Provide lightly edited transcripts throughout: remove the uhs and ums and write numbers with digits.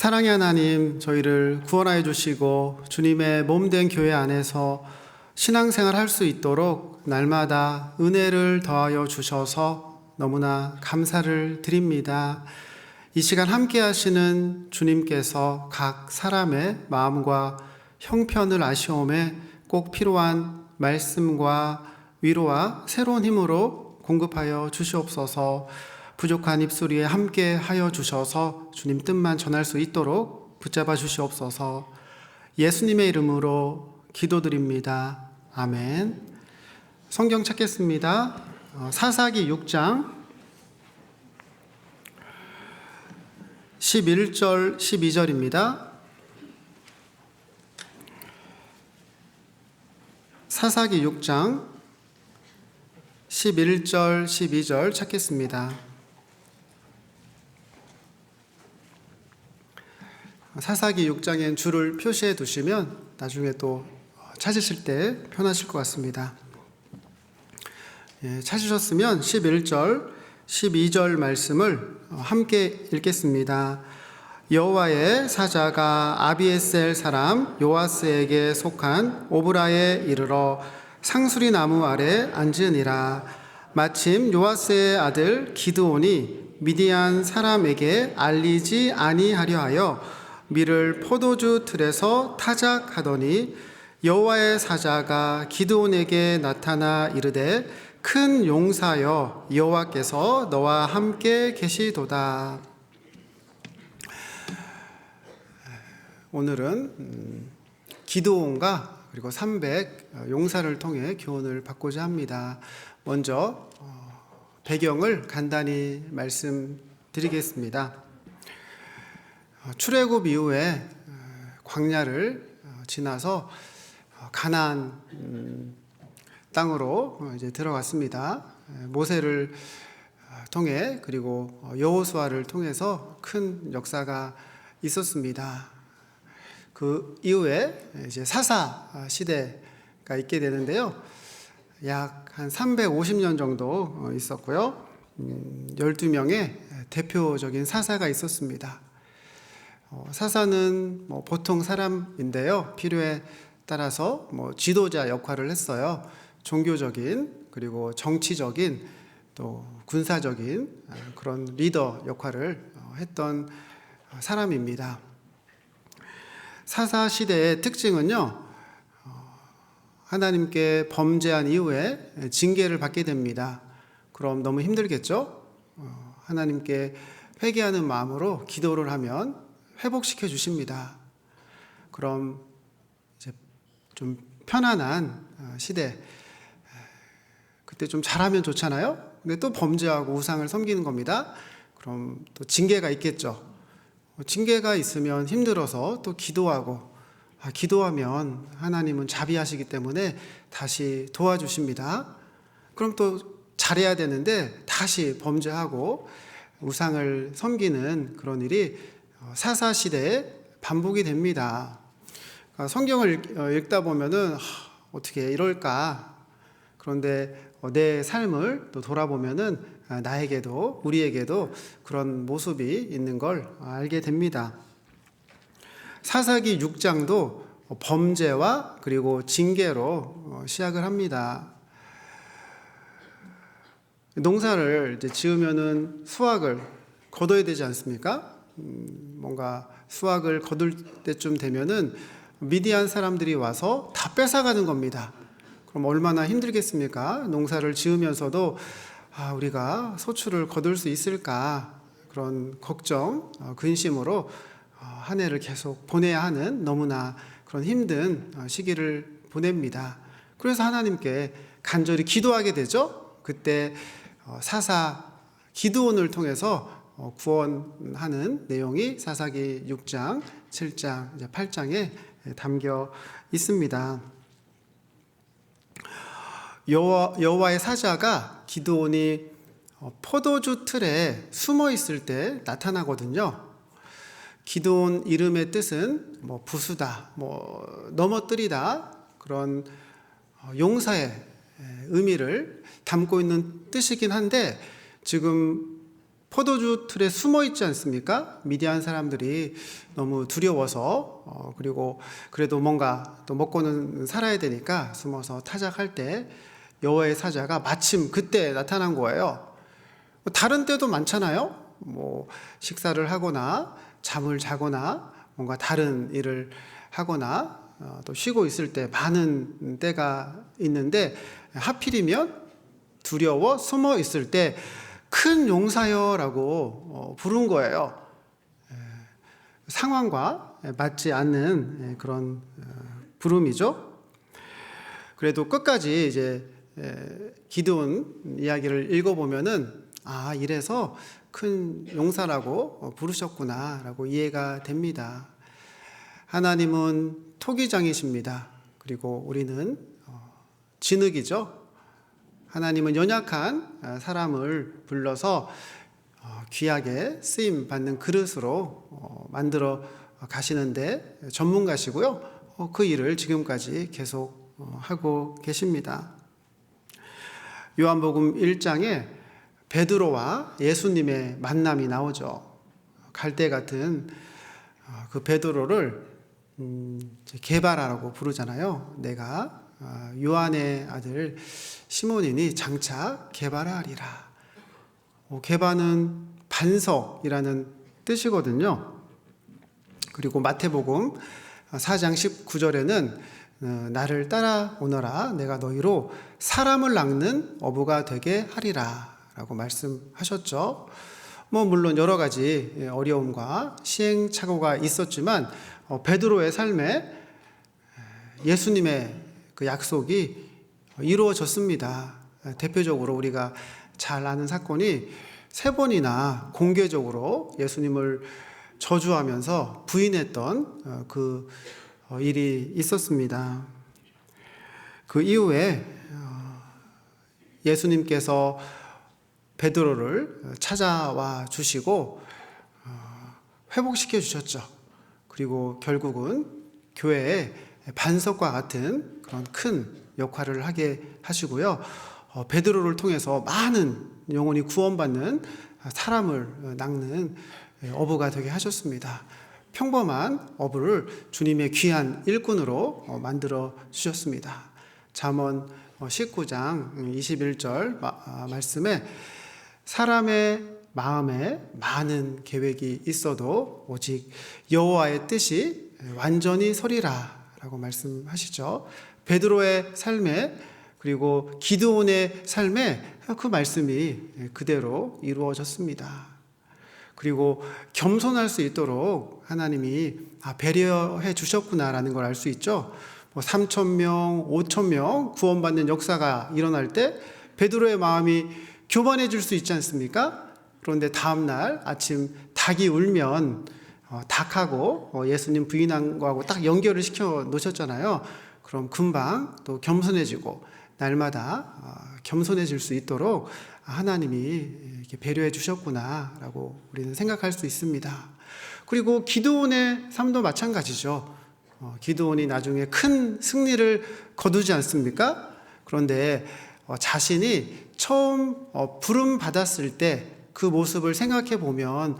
사랑의 하나님, 저희를 구원하여 주시고 주님의 몸된 교회 안에서 신앙생활 할 수 있도록 날마다 은혜를 더하여 주셔서 너무나 감사를 드립니다. 이 시간 함께 하시는 주님께서 각 사람의 마음과 형편을 아시오매 꼭 필요한 말씀과 위로와 새로운 힘으로 공급하여 주시옵소서. 부족한 입술에 함께 하여 주셔서 주님 뜻만 전할 수 있도록 붙잡아 주시옵소서. 예수님의 이름으로 기도드립니다. 아멘. 성경 찾겠습니다. 사사기 6장 11절 12절입니다. 사사기 6장 11절 12절 찾겠습니다. 사사기 6장엔 줄을 표시해 두시면 나중에 또 찾으실 때 편하실 것 같습니다. 찾으셨으면 11절, 12절 말씀을 함께 읽겠습니다. 여호와의 사자가 아비에셀 사람 요아스에게 속한 오브라에 이르러 상수리 나무 아래 앉으니라. 마침 요아스의 아들 기드온이 미디안 사람에게 알리지 아니하려 하여 밀을 포도주 틀에서 타작하더니 여호와의 사자가 기드온에게 나타나 이르되 큰 용사여 여호와께서 너와 함께 계시도다. 오늘은 기드온과 그리고 300 용사를 통해 교훈을 받고자 합니다. 먼저 배경을 간단히 말씀드리겠습니다. 출애굽 이후에 광야를 지나서 가나안 땅으로 이제 들어갔습니다. 모세를 통해 그리고 여호수아를 통해서 큰 역사가 있었습니다. 그 이후에 이제 사사 시대가 있게 되는데요. 약 한 350년 정도 있었고요. 12명의 대표적인 사사가 있었습니다. 사사는 보통 사람인데요. 필요에 따라서 지도자 역할을 했어요. 종교적인 그리고 정치적인 또 군사적인 그런 리더 역할을 했던 사람입니다. 사사 시대의 특징은요, 하나님께 범죄한 이후에 징계를 받게 됩니다. 그럼 너무 힘들겠죠? 하나님께 회개하는 마음으로 기도를 하면 회복시켜 주십니다. 그럼 이제 좀 편안한 시대, 그때 좀 잘하면 좋잖아요. 근데 또 범죄하고 우상을 섬기는 겁니다. 그럼 또 징계가 있겠죠. 징계가 있으면 힘들어서 또 기도하고, 기도하면 하나님은 자비하시기 때문에 다시 도와주십니다. 그럼 또 잘해야 되는데 다시 범죄하고 우상을 섬기는 그런 일이 사사 시대에 반복이 됩니다. 성경을 읽다 보면은 어떻게 이럴까? 그런데 내 삶을 또 돌아보면은 나에게도 우리에게도 그런 모습이 있는 걸 알게 됩니다. 사사기 6장도 범죄와 그리고 징계로 시작을 합니다. 농사를 이제 지으면은 수확을 거둬야 되지 않습니까? 뭔가 수확을 거둘 때쯤 되면은 미디안 사람들이 와서 다 뺏어가는 겁니다. 그럼 얼마나 힘들겠습니까? 농사를 지으면서도 우리가 소출을 거둘 수 있을까? 그런 걱정, 근심으로 한 해를 계속 보내야 하는 너무나 그런 힘든 시기를 보냅니다. 그래서 하나님께 간절히 기도하게 되죠. 그때 사사 기드온을 통해서 구원하는 내용이 사사기 6장, 7장, 이제 8장에 담겨 있습니다. 여호와의 사자가 기드온이 포도주 틀에 숨어 있을 때 나타나거든요. 기드온 이름의 뜻은 부수다, 넘어뜨리다, 그런 용사의 의미를 담고 있는 뜻이긴 한데 지금 포도주 틀에 숨어 있지 않습니까? 미디안 사람들이 너무 두려워서 그리고 그래도 뭔가 또 먹고는 살아야 되니까 숨어서 타작할 때 여호와의 사자가 마침 그때 나타난 거예요. 다른 때도 많잖아요. 뭐 식사를 하거나 잠을 자거나 뭔가 다른 일을 하거나 또 쉬고 있을 때 많은 때가 있는데 하필이면 두려워 숨어 있을 때 큰 용사여라고 부른 거예요. 상황과 맞지 않는 그런 부름이죠. 그래도 끝까지 이제 기드온 이야기를 읽어보면은 이래서 큰 용사라고 부르셨구나라고 이해가 됩니다. 하나님은 토기장이십니다. 그리고 우리는 진흙이죠. 하나님은 연약한 사람을 불러서 귀하게 쓰임 받는 그릇으로 만들어 가시는데 전문가시고요. 그 일을 지금까지 계속 하고 계십니다. 요한복음 1장에 베드로와 예수님의 만남이 나오죠. 갈대 같은 그 베드로를 게바라라고 부르잖아요. 내가 요한의 아들 시몬이니 장차 게바라 하리라. 게바는 반석이라는 뜻이거든요. 그리고 마태복음 4장 19절에는 나를 따라오너라 내가 너희로 사람을 낚는 어부가 되게 하리라 라고 말씀하셨죠. 물론 여러 가지 어려움과 시행착오가 있었지만 베드로의 삶에 예수님의 그 약속이 이루어졌습니다. 대표적으로 우리가 잘 아는 사건이 3번이나 공개적으로 예수님을 저주하면서 부인했던 그 일이 있었습니다. 그 이후에 예수님께서 베드로를 찾아와 주시고 회복시켜 주셨죠. 그리고 결국은 교회의 반석과 같은 그런 큰 역할을 하게 하시고요. 베드로를 통해서 많은 영혼이 구원받는 사람을 낚는 어부가 되게 하셨습니다. 평범한 어부를 주님의 귀한 일꾼으로 만들어 주셨습니다. 잠언 19장 21절 말씀에 사람의 마음에 많은 계획이 있어도 오직 여호와의 뜻이 완전히 서리라 라고 말씀하시죠. 베드로의 삶에 그리고 기드온의 삶에 그 말씀이 그대로 이루어졌습니다. 그리고 겸손할 수 있도록 하나님이 배려해 주셨구나라는 걸 알 수 있죠. 3,000명, 5,000명 구원받는 역사가 일어날 때 베드로의 마음이 교만해질 수 있지 않습니까? 그런데 다음날 아침 닭이 울면 닭하고 예수님 부인한 거하고 딱 연결을 시켜 놓으셨잖아요. 그럼 금방 또 겸손해지고 날마다 겸손해질 수 있도록 하나님이 이렇게 배려해 주셨구나라고 우리는 생각할 수 있습니다. 그리고 기드온의 삶도 마찬가지죠. 기드온이 나중에 큰 승리를 거두지 않습니까? 그런데 자신이 처음 부름 받았을 때 그 모습을 생각해 보면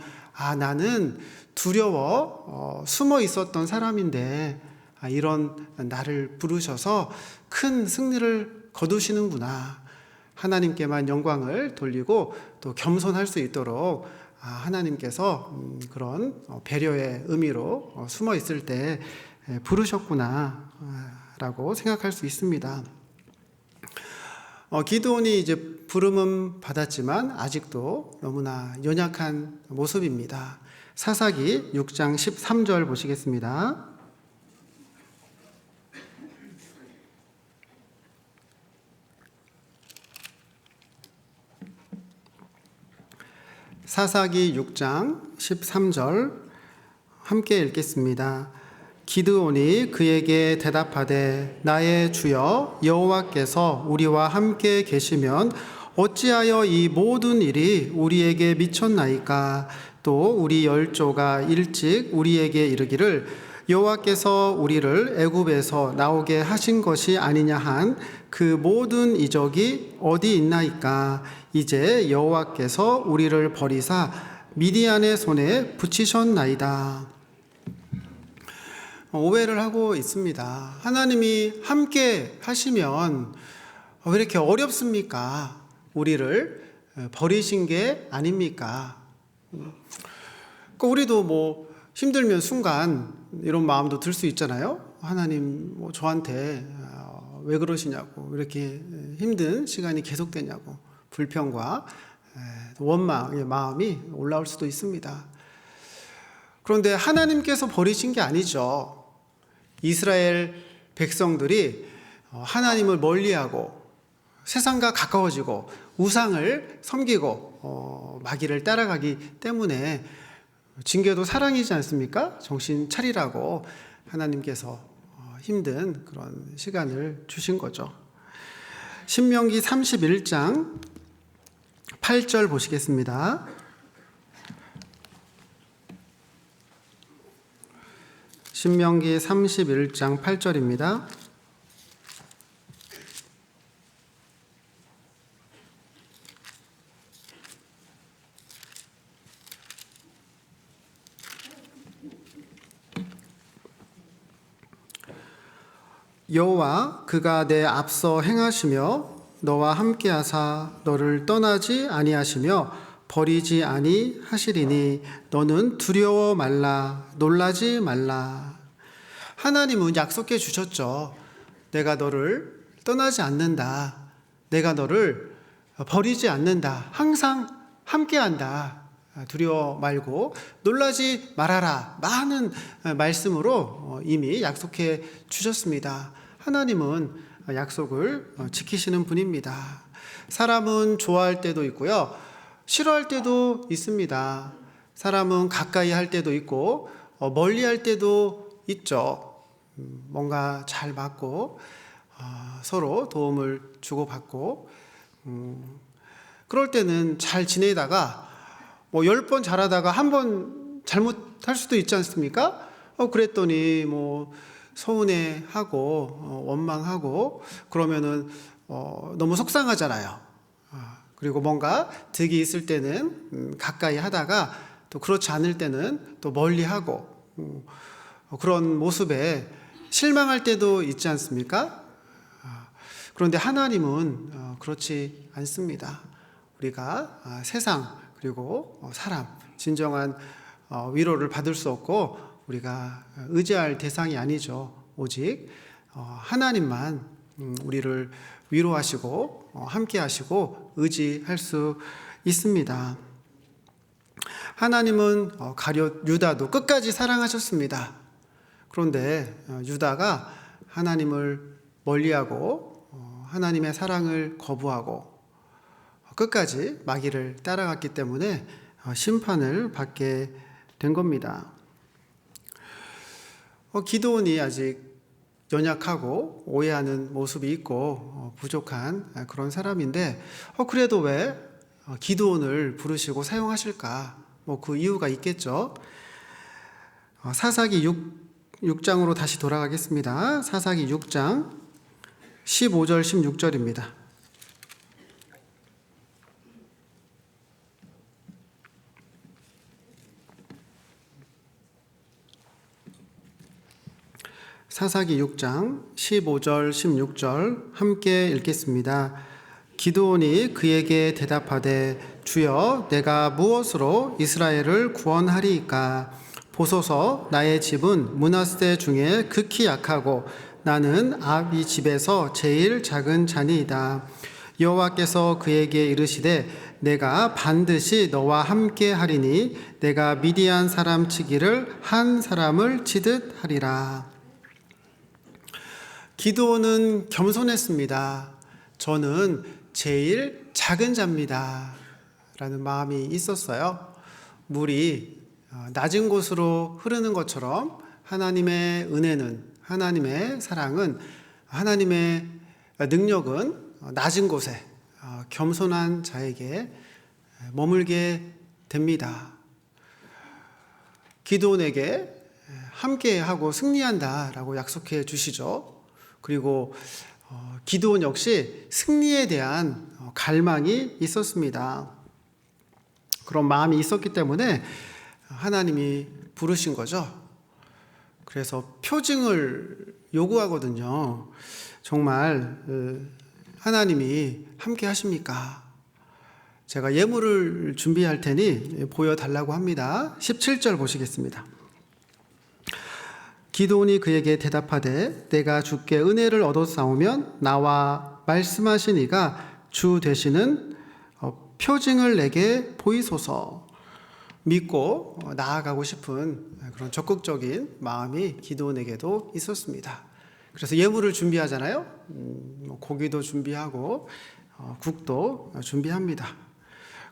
나는 두려워 숨어 있었던 사람인데 이런 나를 부르셔서 큰 승리를 거두시는구나. 하나님께만 영광을 돌리고 또 겸손할 수 있도록 하나님께서 그런 배려의 의미로 숨어 있을 때 부르셨구나 라고 생각할 수 있습니다. 기드온이 이제 부름은 받았지만 아직도 너무나 연약한 모습입니다. 사사기 6장 13절 보시겠습니다. 사사기 6장 13절 함께 읽겠습니다. 기드온이 그에게 대답하되 나의 주여 여호와께서 우리와 함께 계시면 어찌하여 이 모든 일이 우리에게 미쳤나이까? 또 우리 열조가 일찍 우리에게 이르기를 여호와께서 우리를 애굽에서 나오게 하신 것이 아니냐 한 그 모든 이적이 어디 있나이까? 이제 여호와께서 우리를 버리사 미디안의 손에 붙이셨나이다. 오해를 하고 있습니다. 하나님이 함께 하시면 왜 이렇게 어렵습니까? 우리를 버리신 게 아닙니까? 우리도 뭐 힘들면 순간 이런 마음도 들 수 있잖아요. 하나님 뭐 저한테 왜 그러시냐고, 이렇게 힘든 시간이 계속되냐고, 불평과 원망의 마음이 올라올 수도 있습니다. 그런데 하나님께서 버리신 게 아니죠. 이스라엘 백성들이 하나님을 멀리하고 세상과 가까워지고 우상을 섬기고 마귀를 따라가기 때문에 징계도 사랑이지 않습니까? 정신 차리라고 하나님께서 힘든 그런 시간을 주신 거죠. 신명기 31장 8절 보시겠습니다. 신명기 31장 8절입니다. 여호와 그가 내 앞서 행하시며 너와 함께하사 너를 떠나지 아니하시며 버리지 아니하시리니 너는 두려워 말라 놀라지 말라. 하나님은 약속해 주셨죠. 내가 너를 떠나지 않는다. 내가 너를 버리지 않는다. 항상 함께한다. 두려워 말고 놀라지 말아라. 많은 말씀으로 이미 약속해 주셨습니다. 하나님은 약속을 지키시는 분입니다. 사람은 좋아할 때도 있고요, 싫어할 때도 있습니다. 사람은 가까이 할 때도 있고 멀리 할 때도 있죠. 뭔가 잘 맞고 서로 도움을 주고받고 그럴 때는 잘 지내다가 뭐 10번 잘하다가 한 번 잘못할 수도 있지 않습니까? 그랬더니 뭐 서운해하고 원망하고 그러면은 너무 속상하잖아요. 그리고 뭔가 득이 있을 때는 가까이 하다가 또 그렇지 않을 때는 또 멀리하고 그런 모습에 실망할 때도 있지 않습니까? 그런데 하나님은 그렇지 않습니다. 우리가 세상 그리고 사람 진정한 위로를 받을 수 없고 우리가 의지할 대상이 아니죠. 오직 하나님만 우리를 위로하시고 함께 하시고 의지할 수 있습니다. 하나님은 가룟 유다도 끝까지 사랑하셨습니다. 그런데 유다가 하나님을 멀리하고 하나님의 사랑을 거부하고 끝까지 마귀를 따라갔기 때문에 심판을 받게 된 겁니다. 기드온이 아직 연약하고 오해하는 모습이 있고 부족한 그런 사람인데 그래도 왜 기드온을 부르시고 사용하실까? 뭐 그 이유가 있겠죠. 사사기 6장으로 다시 돌아가겠습니다. 사사기 6장 15절 16절입니다. 사사기 6장 15절 16절 함께 읽겠습니다. 기드온이 그에게 대답하되 주여 내가 무엇으로 이스라엘을 구원하리이까? 보소서 나의 집은 므낫세 중에 극히 약하고 나는 아비 집에서 제일 작은 자니이다. 여호와께서 그에게 이르시되 내가 반드시 너와 함께 하리니 내가 미디안 사람 치기를 한 사람을 치듯 하리라. 기드온은 겸손했습니다. 저는 제일 작은 자입니다. 라는 마음이 있었어요. 물이 낮은 곳으로 흐르는 것처럼 하나님의 은혜는, 하나님의 사랑은, 하나님의 능력은 낮은 곳에 겸손한 자에게 머물게 됩니다. 기드온에게 함께하고 승리한다라고 약속해 주시죠. 그리고 기드온 역시 승리에 대한 갈망이 있었습니다. 그런 마음이 있었기 때문에 하나님이 부르신 거죠. 그래서 표징을 요구하거든요. 정말 하나님이 함께 하십니까? 제가 예물을 준비할 테니 보여달라고 합니다. 17절 보시겠습니다. 기드온이 그에게 대답하되 내가 주께 은혜를 얻어싸우면 나와 말씀하신 이가 주 되시는 표징을 내게 보이소서. 믿고 나아가고 싶은 그런 적극적인 마음이 기드온에게도 있었습니다. 그래서 예물을 준비하잖아요. 고기도 준비하고 국도 준비합니다.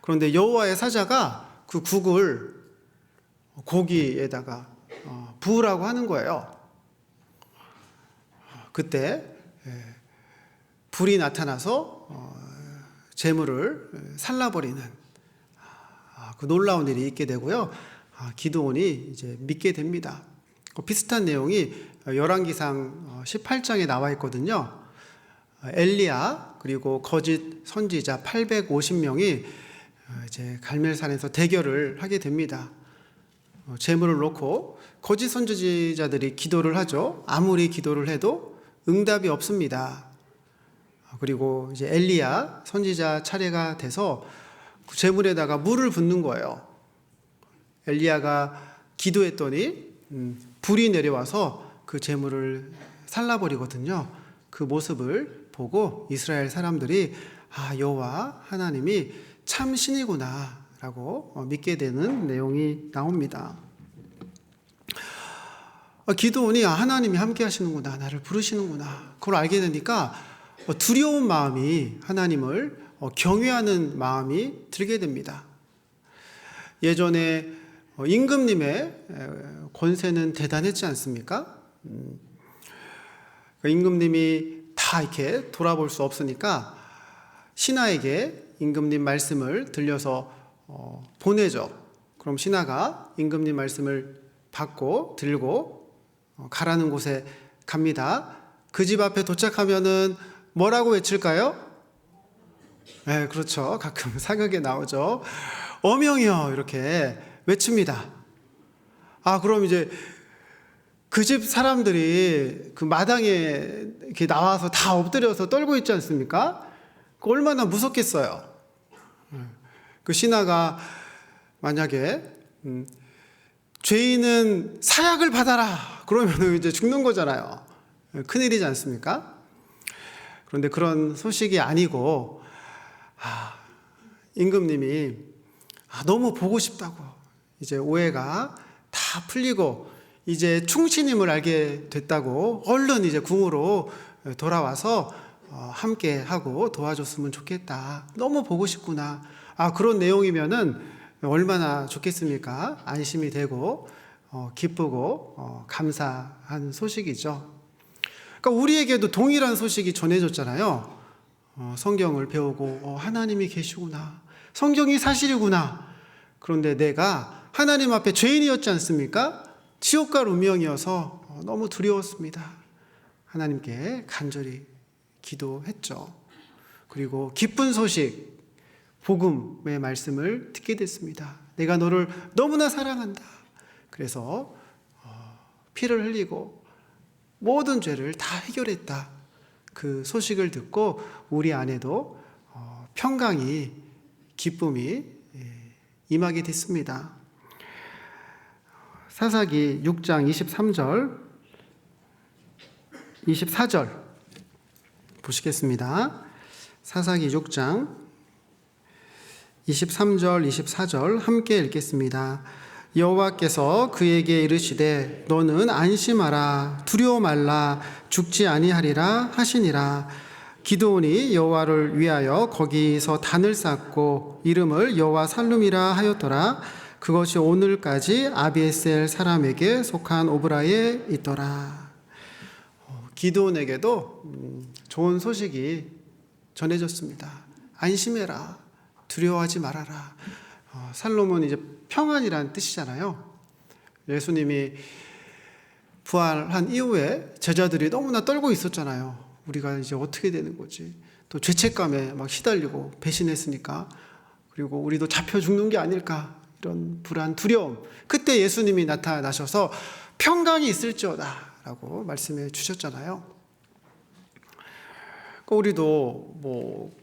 그런데 여호와의 사자가 그 국을 고기에다가 부으라고 하는 거예요. 그때 불이 나타나서 재물을 살라버리는 그 놀라운 일이 있게 되고요. 기드온이 이제 믿게 됩니다. 비슷한 내용이 열왕기상 18장에 나와 있거든요. 엘리야 그리고 거짓 선지자 850명이 이제 갈멜산에서 대결을 하게 됩니다. 재물을 놓고 거짓 선지자들이 기도를 하죠. 아무리 기도를 해도 응답이 없습니다. 그리고 이제 엘리야 선지자 차례가 돼서 그 재물에다가 물을 붓는 거예요. 엘리야가 기도했더니 불이 내려와서 그 재물을 살라버리거든요. 그 모습을 보고 이스라엘 사람들이 여호와 하나님이 참 신이구나 라고 믿게 되는 내용이 나옵니다. 기드온이 하나님이 함께 하시는구나, 나를 부르시는구나, 그걸 알게 되니까 두려운 마음이, 하나님을 경외하는 마음이 들게 됩니다. 예전에 임금님의 권세는 대단했지 않습니까? 임금님이 다 이렇게 돌아볼 수 없으니까 신하에게 임금님 말씀을 들려서 보내죠. 그럼 신하가 임금님 말씀을 받고 들고 가라는 곳에 갑니다. 그 집 앞에 도착하면은 뭐라고 외칠까요? 네, 그렇죠. 가끔 사극에 나오죠. 어명이여 이렇게 외칩니다. 그럼 이제 그 집 사람들이 그 마당에 이렇게 나와서 다 엎드려서 떨고 있지 않습니까? 얼마나 무섭겠어요. 그 신하가 만약에 죄인은 사약을 받아라 그러면 이제 죽는 거잖아요. 큰일이지 않습니까? 그런데 그런 소식이 아니고 임금님이 너무 보고 싶다고 이제 오해가 다 풀리고 이제 충신임을 알게 됐다고 얼른 이제 궁으로 돌아와서 함께 하고 도와줬으면 좋겠다. 너무 보고 싶구나. 그런 내용이면은 얼마나 좋겠습니까? 안심이 되고 기쁘고 감사한 소식이죠. 그러니까 우리에게도 동일한 소식이 전해졌잖아요. 성경을 배우고 하나님이 계시구나. 성경이 사실이구나. 그런데 내가 하나님 앞에 죄인이었지 않습니까? 지옥과 운명이어서 너무 두려웠습니다. 하나님께 간절히 기도했죠. 그리고 기쁜 소식, 복음의 말씀을 듣게 됐습니다. 내가 너를 너무나 사랑한다. 그래서 피를 흘리고 모든 죄를 다 해결했다. 그 소식을 듣고 우리 안에도 평강이, 기쁨이 임하게 됐습니다. 사사기 6장 23절, 24절 보시겠습니다. 사사기 6장 23절, 24절 함께 읽겠습니다. 여호와께서 그에게 이르시되 너는 안심하라, 두려워 말라, 죽지 아니하리라 하시니라. 기드온이 여호와를 위하여 거기서 단을 쌓고 이름을 여호와 살룸이라 하였더라. 그것이 오늘까지 아비에셀 사람에게 속한 오브라에 있더라. 기드온에게도 좋은 소식이 전해졌습니다. 안심해라, 두려워하지 말아라. 살롬은 이제 평안이라는 뜻이잖아요. 예수님이 부활한 이후에 제자들이 너무나 떨고 있었잖아요. 우리가 이제 어떻게 되는 거지? 또 죄책감에 막 시달리고 배신했으니까, 그리고 우리도 잡혀 죽는 게 아닐까, 이런 불안, 두려움. 그때 예수님이 나타나셔서 평강이 있을지어다 라고 말씀해 주셨잖아요. 우리도 뭐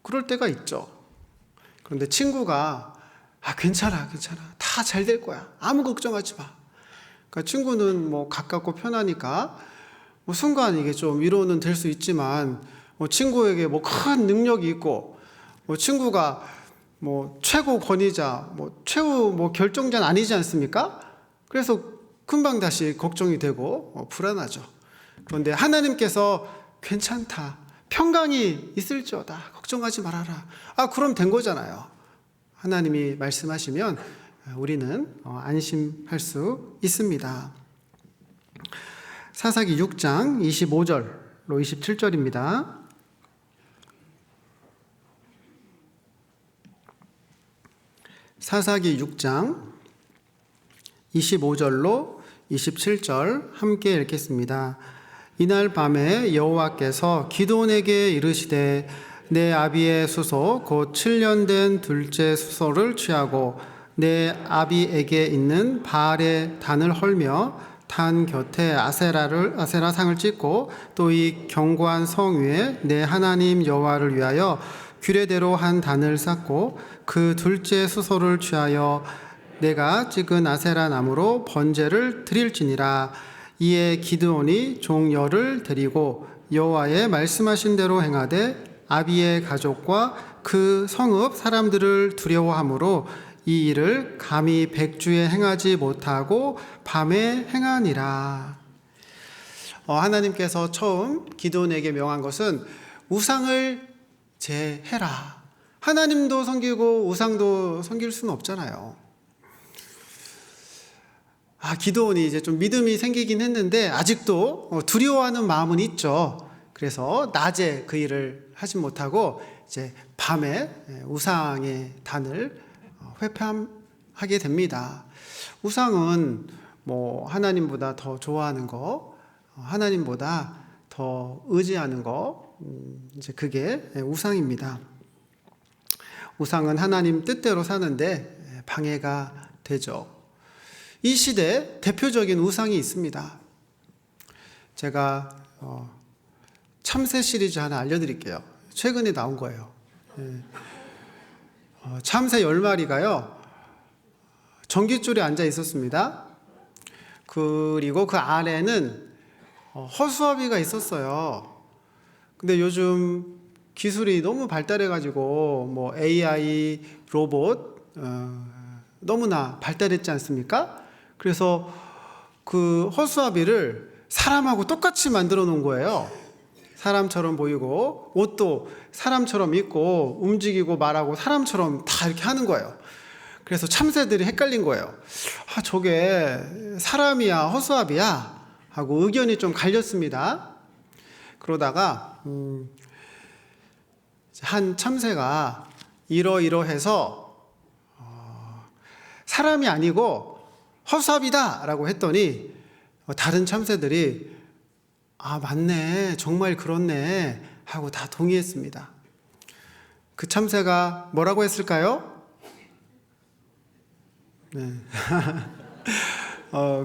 그럴 때가 있죠. 그런데 친구가 괜찮아 다 잘 될 거야, 아무 걱정하지 마. 그러니까 친구는 뭐 가깝고 편하니까 뭐 순간 이게 좀 위로는 될 수 있지만, 뭐 친구에게 뭐 큰 능력이 있고, 뭐 친구가 뭐 최고 권위자, 뭐 최후 뭐 결정자는 아니지 않습니까? 그래서 금방 다시 걱정이 되고 불안하죠. 그런데 하나님께서 괜찮다, 평강이 있을지어다, 걱정하지 말아라, 그럼 된 거잖아요. 하나님이 말씀하시면 우리는 안심할 수 있습니다. 사사기 6장 25절로 27절입니다. 사사기 6장 25절로 27절 함께 읽겠습니다. 이날 밤에 여호와께서 기드온에게 이르시되 내 아비의 수소 곧 7년 된 둘째 수소를 취하고 내 아비에게 있는 바알의 단을 헐며 단 곁에 아세라상을 찍고 또 이 견고한 성 위에 내 하나님 여호와를 위하여 규례대로 한 단을 쌓고 그 둘째 수소를 취하여 내가 찍은 아세라 나무로 번제를 드릴지니라. 이에 기드온이 종 열을 데리고 여호와의 말씀하신 대로 행하되 아비의 가족과 그 성읍 사람들을 두려워하므로 이 일을 감히 백주에 행하지 못하고 밤에 행하니라. 하나님께서 처음 기드온에게 명한 것은 우상을 제해라. 하나님도 섬기고 우상도 섬길 수는 없잖아요. 기드온이 이제 좀 믿음이 생기긴 했는데 아직도 두려워하는 마음은 있죠. 그래서 낮에 그 일을 하지 못하고 이제 밤에 우상의 단을 회폐하게 됩니다. 우상은 뭐 하나님보다 더 좋아하는 거, 하나님보다 더 의지하는 거, 이제 그게 우상입니다. 우상은 하나님 뜻대로 사는데 방해가 되죠. 이 시대에 대표적인 우상이 있습니다. 제가 참새 시리즈 하나 알려드릴게요. 최근에 나온 거예요. 참새 10마리가요 전깃줄에 앉아 있었습니다. 그리고 그 아래는 허수아비가 있었어요. 근데 요즘 기술이 너무 발달해가지고 뭐 AI, 로봇 너무나 발달했지 않습니까? 그래서 그 허수아비를 사람하고 똑같이 만들어 놓은 거예요. 사람처럼 보이고 옷도 사람처럼 입고 움직이고 말하고 사람처럼 다 이렇게 하는 거예요. 그래서 참새들이 헷갈린 거예요. 저게 사람이야 허수아비야 하고 의견이 좀 갈렸습니다. 그러다가 한 참새가 이러이러해서 사람이 아니고 허수아비다 라고 했더니 다른 참새들이 맞네, 정말 그렇네 하고 다 동의했습니다. 그 참새가 뭐라고 했을까요? 네.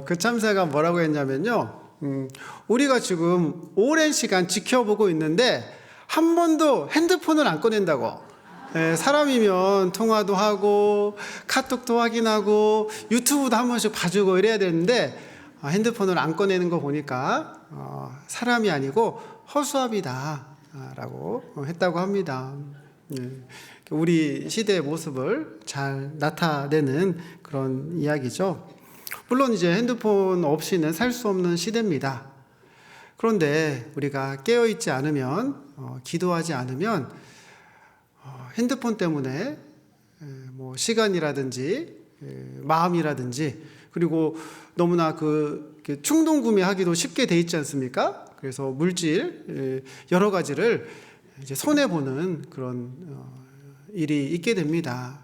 그 참새가 뭐라고 했냐면요, 우리가 지금 오랜 시간 지켜보고 있는데 한 번도 핸드폰을 안 꺼낸다고. 사람이면 통화도 하고 카톡도 확인하고 유튜브도 한 번씩 봐주고 이래야 되는데 핸드폰을 안 꺼내는 거 보니까 사람이 아니고 허수아비다 라고 했다고 합니다. 우리 시대의 모습을 잘 나타내는 그런 이야기죠. 물론 이제 핸드폰 없이는 살 수 없는 시대입니다. 그런데 우리가 깨어있지 않으면, 기도하지 않으면 핸드폰 때문에 뭐 시간이라든지 마음이라든지, 그리고 너무나 그 충동 구매하기도 쉽게 돼 있지 않습니까? 그래서 물질 여러 가지를 이제 손해 보는 그런 일이 있게 됩니다.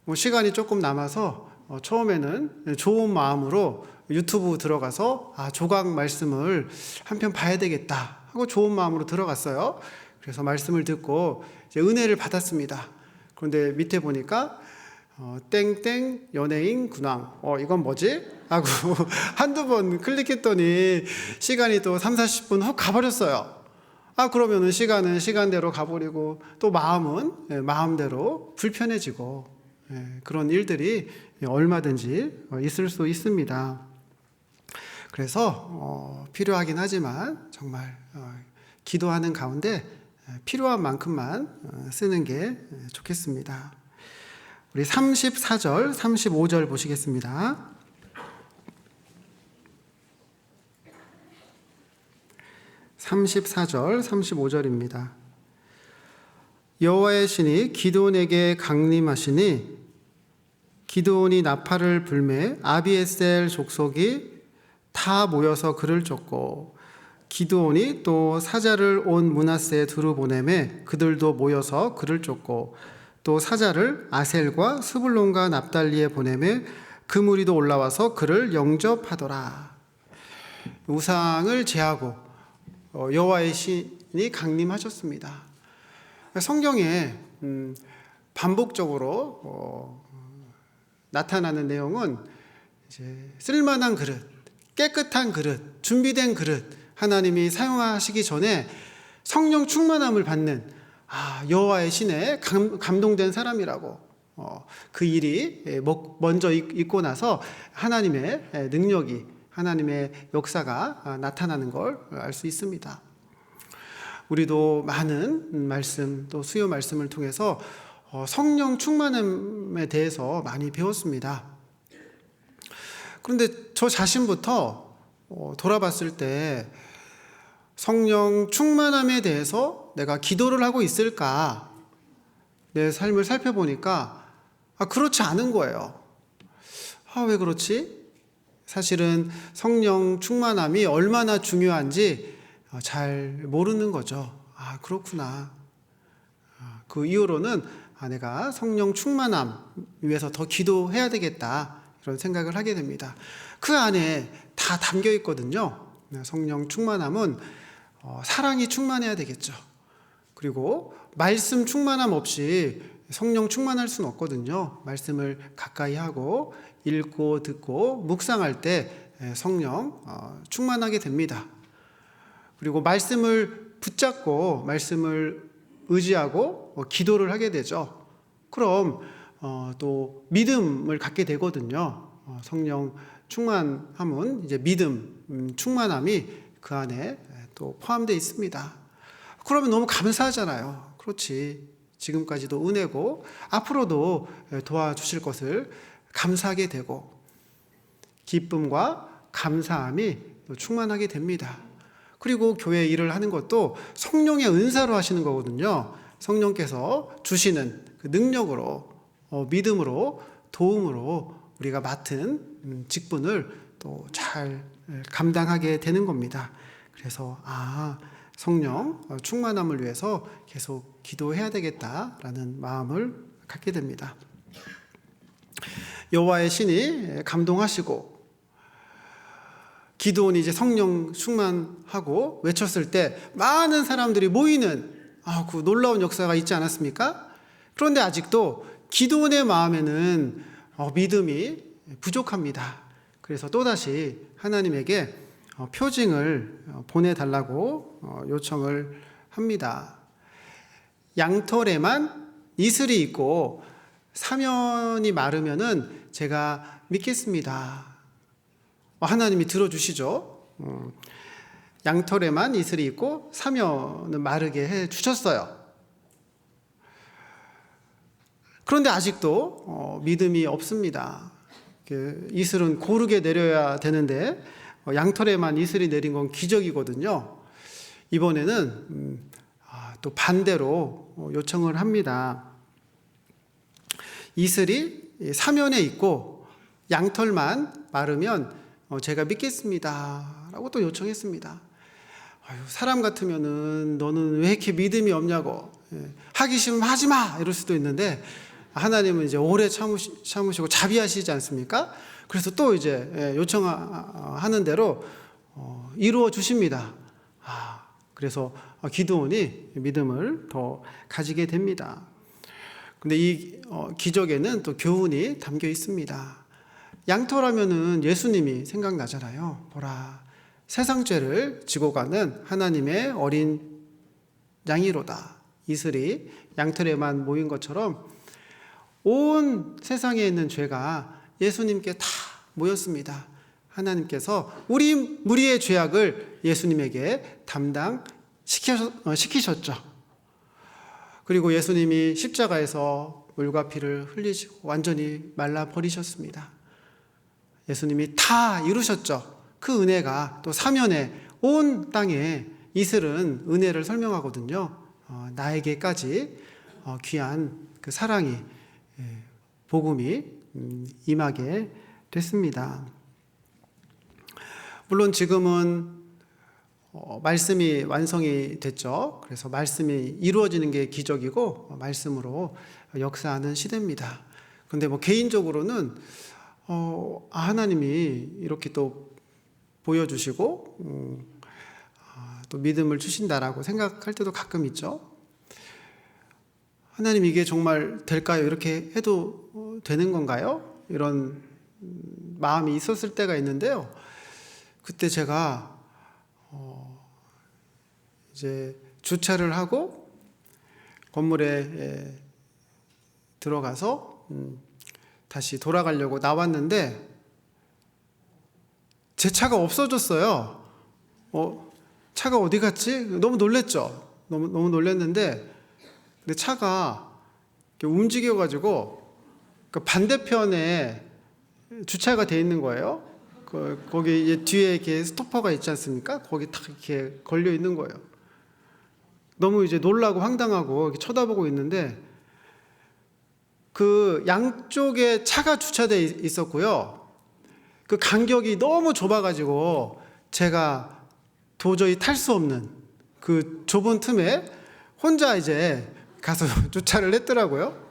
뭐 시간이 조금 남아서 처음에는 좋은 마음으로 유튜브 들어가서 조각 말씀을 한 편 봐야 되겠다 하고 좋은 마음으로 들어갔어요. 그래서 말씀을 듣고 이제 은혜를 받았습니다. 그런데 밑에 보니까 땡땡 연예인 근황 이건 뭐지? 하고 한두 번 클릭했더니 시간이 또 30-40분 훅 가버렸어요. 그러면은 시간은 시간대로 가버리고 또 마음은 마음대로 불편해지고 그런 일들이 얼마든지 있을 수 있습니다. 그래서 필요하긴 하지만 정말 기도하는 가운데 필요한 만큼만 쓰는 게 좋겠습니다. 우리 34절, 35절 보시겠습니다. 34절, 35절입니다. 여호와의 신이 기드온에게 강림하시니 기드온이 나팔을 불매 아비에셀 족속이 다 모여서 그를 쫓고 기드온이 또 사자를 온 므낫세에 두루 보내매 그들도 모여서 그를 쫓고 또 사자를 아셀과 스불론과 납달리에 보내매 그 무리도 올라와서 그를 영접하더라. 우상을 제하고 여호와의 신이 강림하셨습니다. 성경에 반복적으로 나타나는 내용은 이제 쓸만한 그릇, 깨끗한 그릇, 준비된 그릇, 하나님이 사용하시기 전에 성령 충만함을 받는 여호와의 신에 감동된 사람이라고 그 일이 먼저 있고 나서 하나님의 능력이, 하나님의 역사가 나타나는 걸 알 수 있습니다. 우리도 많은 말씀 또 수요 말씀을 통해서 성령 충만함에 대해서 많이 배웠습니다. 그런데 저 자신부터 돌아봤을 때 성령 충만함에 대해서 내가 기도를 하고 있을까? 내 삶을 살펴보니까 그렇지 않은 거예요. 왜 그렇지? 사실은 성령 충만함이 얼마나 중요한지 잘 모르는 거죠. 그렇구나. 그 이후로는 내가 성령 충만함 위해서 더 기도해야 되겠다, 이런 생각을 하게 됩니다. 그 안에 다 담겨 있거든요. 성령 충만함은 사랑이 충만해야 되겠죠. 그리고 말씀 충만함 없이 성령 충만할 수는 없거든요. 말씀을 가까이 하고 읽고 듣고 묵상할 때 성령 충만하게 됩니다. 그리고 말씀을 붙잡고 말씀을 의지하고 기도를 하게 되죠. 그럼 또 믿음을 갖게 되거든요. 성령 충만함은 이제 믿음, 충만함이 그 안에 또 포함되어 있습니다. 그러면 너무 감사하잖아요. 그렇지. 지금까지도 은혜고 앞으로도 도와주실 것을 감사하게 되고 기쁨과 감사함이 충만하게 됩니다. 그리고 교회 일을 하는 것도 성령의 은사로 하시는 거거든요. 성령께서 주시는 그 능력으로, 믿음으로, 도움으로 우리가 맡은 직분을 또 잘 감당하게 되는 겁니다. 그래서 성령 충만함을 위해서 계속 기도해야 되겠다라는 마음을 갖게 됩니다. 여호와의 신이 감동하시고 기드온이 이제 성령 충만하고 외쳤을 때 많은 사람들이 모이는 그 놀라운 역사가 있지 않았습니까? 그런데 아직도 기드온의 마음에는 믿음이 부족합니다. 그래서 또다시 하나님에게 표징을 보내달라고 요청을 합니다. 양털에만 이슬이 있고 사면이 마르면은 제가 믿겠습니다. 하나님이 들어주시죠. 양털에만 이슬이 있고 사면은 마르게 해 주셨어요. 그런데 아직도 믿음이 없습니다. 이슬은 고르게 내려야 되는데 양털에만 이슬이 내린 건 기적이거든요. 이번에는 또 반대로 요청을 합니다. 이슬이 사면에 있고 양털만 마르면 제가 믿겠습니다 라고 또 요청했습니다. 사람 같으면은 너는 왜 이렇게 믿음이 없냐고, 하기 싫으면 하지 마, 이럴 수도 있는데 하나님은 이제 오래 참으시고 자비하시지 않습니까? 그래서 또 이제 요청하는 대로 이루어 주십니다. 그래서 기드온이 믿음을 더 가지게 됩니다. 근데 이 기적에는 또 교훈이 담겨 있습니다. 양털하면은 예수님이 생각나잖아요. 보라, 세상 죄를 지고 가는 하나님의 어린 양이로다. 이슬이 양털에만 모인 것처럼 온 세상에 있는 죄가 예수님께 다 모였습니다. 하나님께서 우리 무리의 죄악을 예수님에게 담당시키셨죠. 그리고 예수님이 십자가에서 물과 피를 흘리시고 완전히 말라버리셨습니다. 예수님이 다 이루셨죠. 그 은혜가 또 사면에 온 땅에, 이슬은 은혜를 설명하거든요. 나에게까지 귀한 그 사랑이, 복음이 임하게 됐습니다. 물론 지금은 말씀이 완성이 됐죠. 그래서 말씀이 이루어지는 게 기적이고 말씀으로 역사하는 시대입니다. 근데 개인적으로는 하나님이 이렇게 또 보여주시고 또 믿음을 주신다라고 생각할 때도 가끔 있죠. 하나님, 이게 정말 될까요? 이렇게 해도 되는 건가요? 이런 마음이 있었을 때가 있는데요. 그때 제가 이제 주차를 하고 건물에 들어가서 다시 돌아가려고 나왔는데 제 차가 없어졌어요. 차가 어디 갔지? 너무 놀랬죠. 너무 놀랬는데, 근데 차가 움직여가지고 그 반대편에 주차가 돼 있는 거예요. 거기 뒤에 이렇게 스토퍼가 있지 않습니까? 거기 딱 이렇게 걸려 있는 거예요. 너무 이제 놀라고 황당하고 이렇게 쳐다보고 있는데, 그 양쪽에 차가 주차돼 있었고요. 그 간격이 너무 좁아가지고 제가 도저히 탈 수 없는 그 좁은 틈에 혼자 이제 가서 주차를 했더라고요.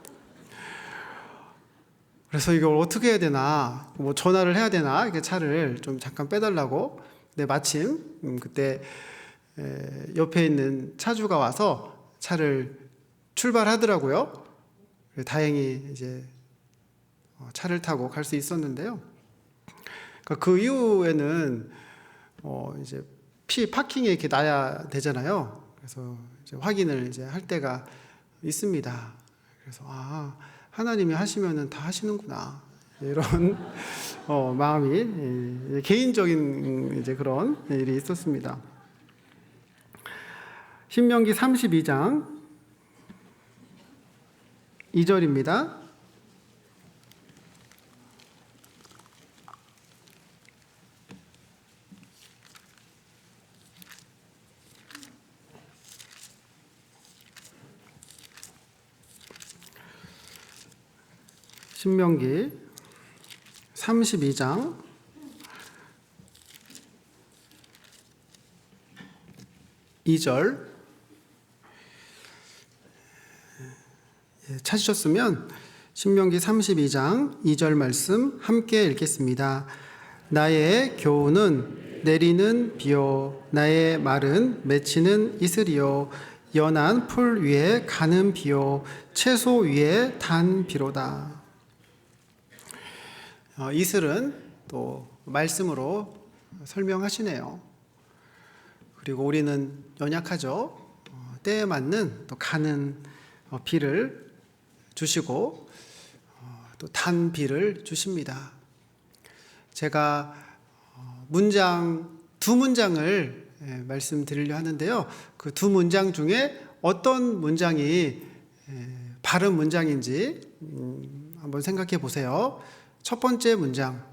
그래서 이걸 어떻게 해야 되나, 전화를 해야 되나, 이렇게 차를 좀 잠깐 빼달라고. 근데 마침 그때 옆에 있는 차주가 와서 차를 출발하더라고요. 다행히 이제 차를 타고 갈 수 있었는데요. 그 이후에는 이제 파킹에 이렇게 놔야 되잖아요. 그래서 이제 확인을 이제 할 때가 있습니다. 그래서 하나님이 하시면은 다 하시는구나, 이런 마음이, 개인적인 이제 그런 일이 있었습니다. 신명기 32장 2절입니다. 신명기 32장 2절, 찾으셨으면 신명기 32장 2절 말씀 함께 읽겠습니다. 나의 교훈은 내리는 비요, 나의 말은 맺히는 이슬이요, 연한 풀 위에 가는 비요, 채소 위에 단 비로다. 이슬은 또 말씀으로 설명하시네요. 그리고 우리는 연약하죠. 때에 맞는 또 가는 비를 주시고 또 단 비를 주십니다. 제가 두 문장을 말씀드리려 하는데요. 그 두 문장 중에 어떤 문장이 바른 문장인지 한번 생각해 보세요. 첫 번째 문장,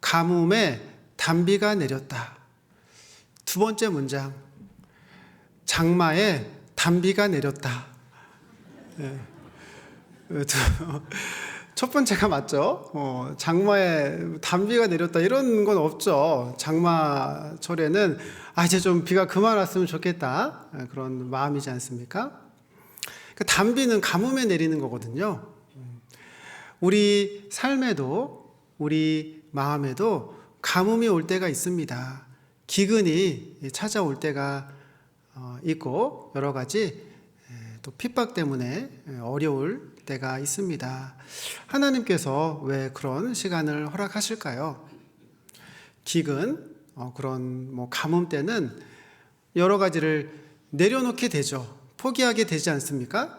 가뭄에 단비가 내렸다. 두 번째 문장, 장마에 단비가 내렸다. 첫 번째가 맞죠? 장마에 단비가 내렸다, 이런 건 없죠. 장마철에는 이제 좀 비가 그만 왔으면 좋겠다, 그런 마음이지 않습니까? 그 단비는 가뭄에 내리는 거거든요. 우리 삶에도, 우리 마음에도 가뭄이 올 때가 있습니다. 기근이 찾아올 때가 있고 여러 가지 또 핍박 때문에 어려울 때가 있습니다. 하나님께서 왜 그런 시간을 허락하실까요? 기근, 그런 가뭄 때는 여러 가지를 내려놓게 되죠. 포기하게 되지 않습니까?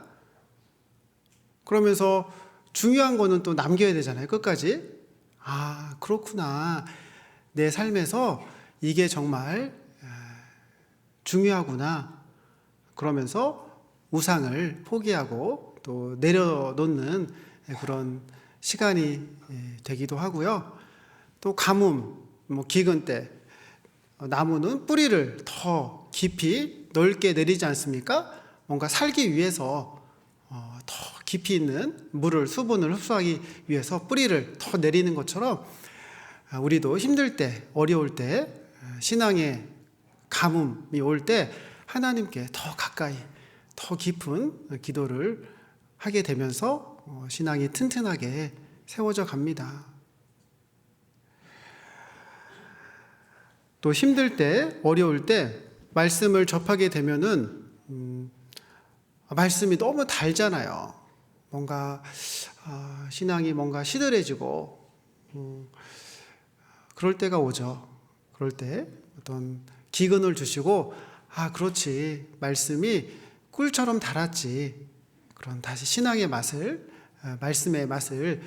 그러면서 중요한 거는 또 남겨야 되잖아요. 끝까지. 아, 그렇구나. 내 삶에서 이게 정말 중요하구나. 그러면서 우상을 포기하고 또 내려놓는 그런 시간이 되기도 하고요. 또 가뭄, 기근 때 나무는 뿌리를 더 깊이 넓게 내리지 않습니까? 뭔가 살기 위해서 더 깊이 있는 물을, 수분을 흡수하기 위해서 뿌리를 더 내리는 것처럼 우리도 힘들 때, 어려울 때, 신앙의 가뭄이 올 때 하나님께 더 가까이, 더 깊은 기도를 하게 되면서 신앙이 튼튼하게 세워져 갑니다. 또 힘들 때, 어려울 때 말씀을 접하게 되면은 말씀이 너무 달잖아요. 뭔가 신앙이 뭔가 시들해지고 그럴 때가 오죠. 그럴 때 어떤 기근을 주시고 그렇지, 말씀이 꿀처럼 달았지. 그런 다시 신앙의 맛을, 말씀의 맛을,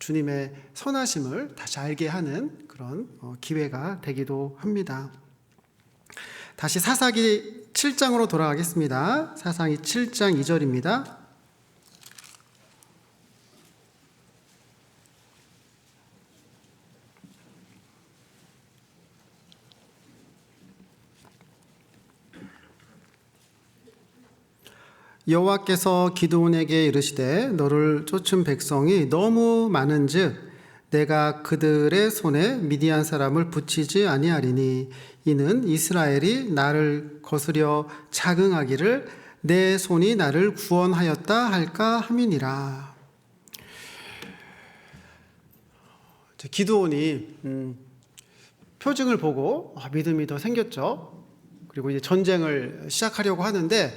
주님의 선하심을 다시 알게 하는 그런 기회가 되기도 합니다. 다시 사사기 7장으로 돌아가겠습니다. 사사기 7장 2절입니다. 여호와께서 기드온에게 이르시되 너를 쫓은 백성이 너무 많은즉 내가 그들의 손에 미디안 사람을 붙이지 아니하리니 이는 이스라엘이 나를 거스려 자긍하기를 내 손이 나를 구원하였다 할까 함이니라. 기드온이 표징을 보고 믿음이 더 생겼죠. 그리고 이제 전쟁을 시작하려고 하는데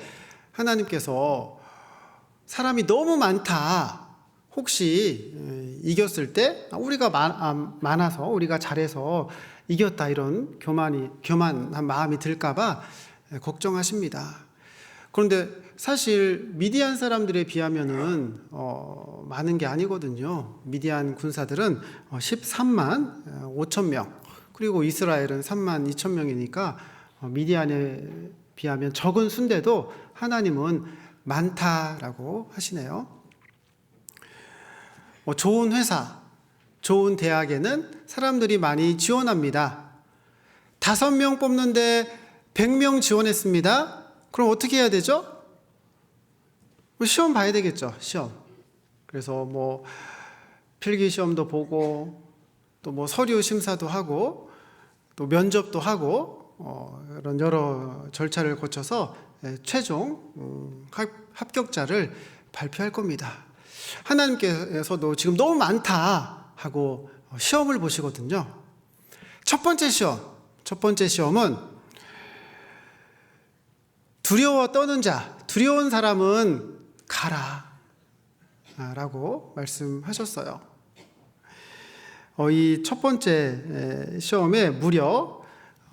하나님께서 사람이 너무 많다. 혹시 이겼을 때 우리가 많아서 우리가 잘해서 이겼다 이런 교만한 마음이 들까봐 걱정하십니다. 그런데 사실 미디안 사람들에 비하면은 많은 게 아니거든요. 미디안 군사들은 13만 5천 명, 그리고 이스라엘은 3만 2천 명이니까 미디안에 비하면 적은 수인데도 하나님은 많다라고 하시네요. 좋은 회사, 좋은 대학에는 사람들이 많이 지원합니다. 5명 뽑는데 100명 지원했습니다. 그럼 어떻게 해야 되죠? 시험 봐야 되겠죠, 시험. 그래서 필기 시험도 보고 또 서류 심사도 하고 또 면접도 하고 이런 여러 절차를 거쳐서 최종 합격자를 발표할 겁니다. 하나님께서도 지금 너무 많다 하고 시험을 보시거든요. 첫 번째 시험은 두려워 떠는 자, 두려운 사람은 가라 라고 말씀하셨어요. 이 첫 번째 시험에 무려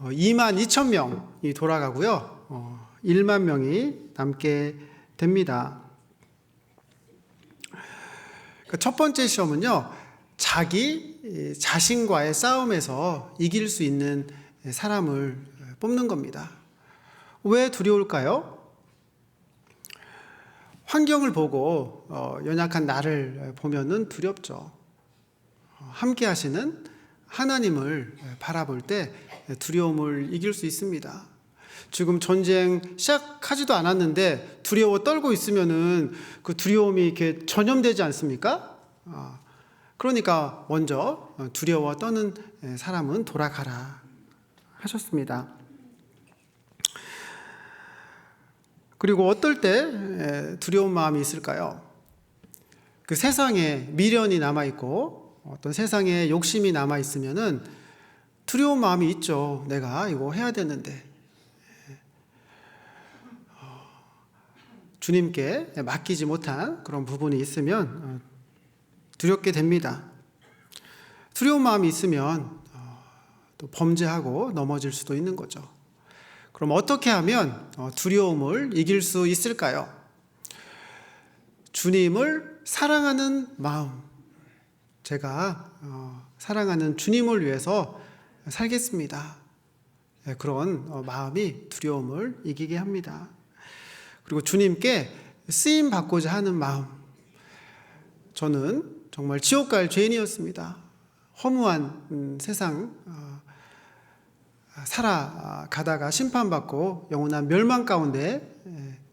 2만 2천 명이 돌아가고요. 1만 명이 남게 됩니다. 첫 번째 시험은요, 자기 자신과의 싸움에서 이길 수 있는 사람을 뽑는 겁니다. 왜 두려울까요? 환경을 보고 연약한 나를 보면은 두렵죠. 함께 하시는 하나님을 바라볼 때 두려움을 이길 수 있습니다. 지금 전쟁 시작하지도 않았는데 두려워 떨고 있으면은 그 두려움이 이렇게 전염되지 않습니까? 그러니까 먼저 두려워 떠는 사람은 돌아가라 하셨습니다. 그리고 어떨 때 두려운 마음이 있을까요? 그 세상에 미련이 남아있고 어떤 세상에 욕심이 남아있으면은 두려운 마음이 있죠. 내가 이거 해야 되는데. 주님께 맡기지 못한 그런 부분이 있으면 두렵게 됩니다. 두려운 마음이 있으면 또 범죄하고 넘어질 수도 있는 거죠. 그럼 어떻게 하면 두려움을 이길 수 있을까요? 주님을 사랑하는 마음, 제가 사랑하는 주님을 위해서 살겠습니다. 그런 마음이 두려움을 이기게 합니다. 그리고 주님께 쓰임 받고자 하는 마음. 저는 정말 지옥 갈 죄인이었습니다. 허무한 세상 살아가다가 심판받고 영원한 멸망 가운데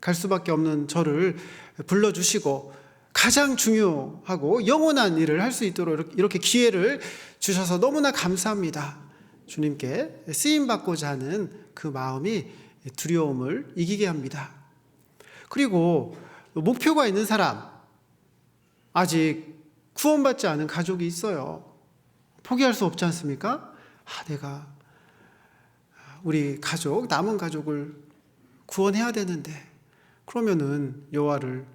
갈 수밖에 없는 저를 불러주시고 가장 중요하고 영원한 일을 할 수 있도록 이렇게 기회를 주셔서 너무나 감사합니다. 주님께 쓰임받고자 하는 그 마음이 두려움을 이기게 합니다. 그리고 목표가 있는 사람, 아직 구원받지 않은 가족이 있어요. 포기할 수 없지 않습니까? 내가 우리 가족, 남은 가족을 구원해야 되는데, 그러면은 여호와를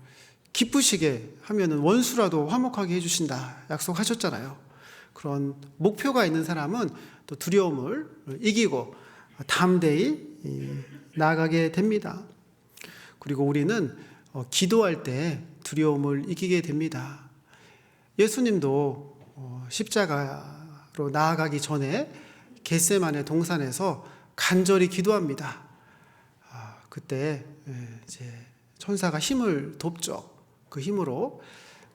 기쁘시게 하면은 원수라도 화목하게 해주신다 약속하셨잖아요. 그런 목표가 있는 사람은 또 두려움을 이기고 담대히 나아가게 됩니다. 그리고 우리는 기도할 때 두려움을 이기게 됩니다. 예수님도 십자가로 나아가기 전에 겟세마네 동산에서 간절히 기도합니다. 그때 이제 천사가 힘을 돕죠. 그 힘으로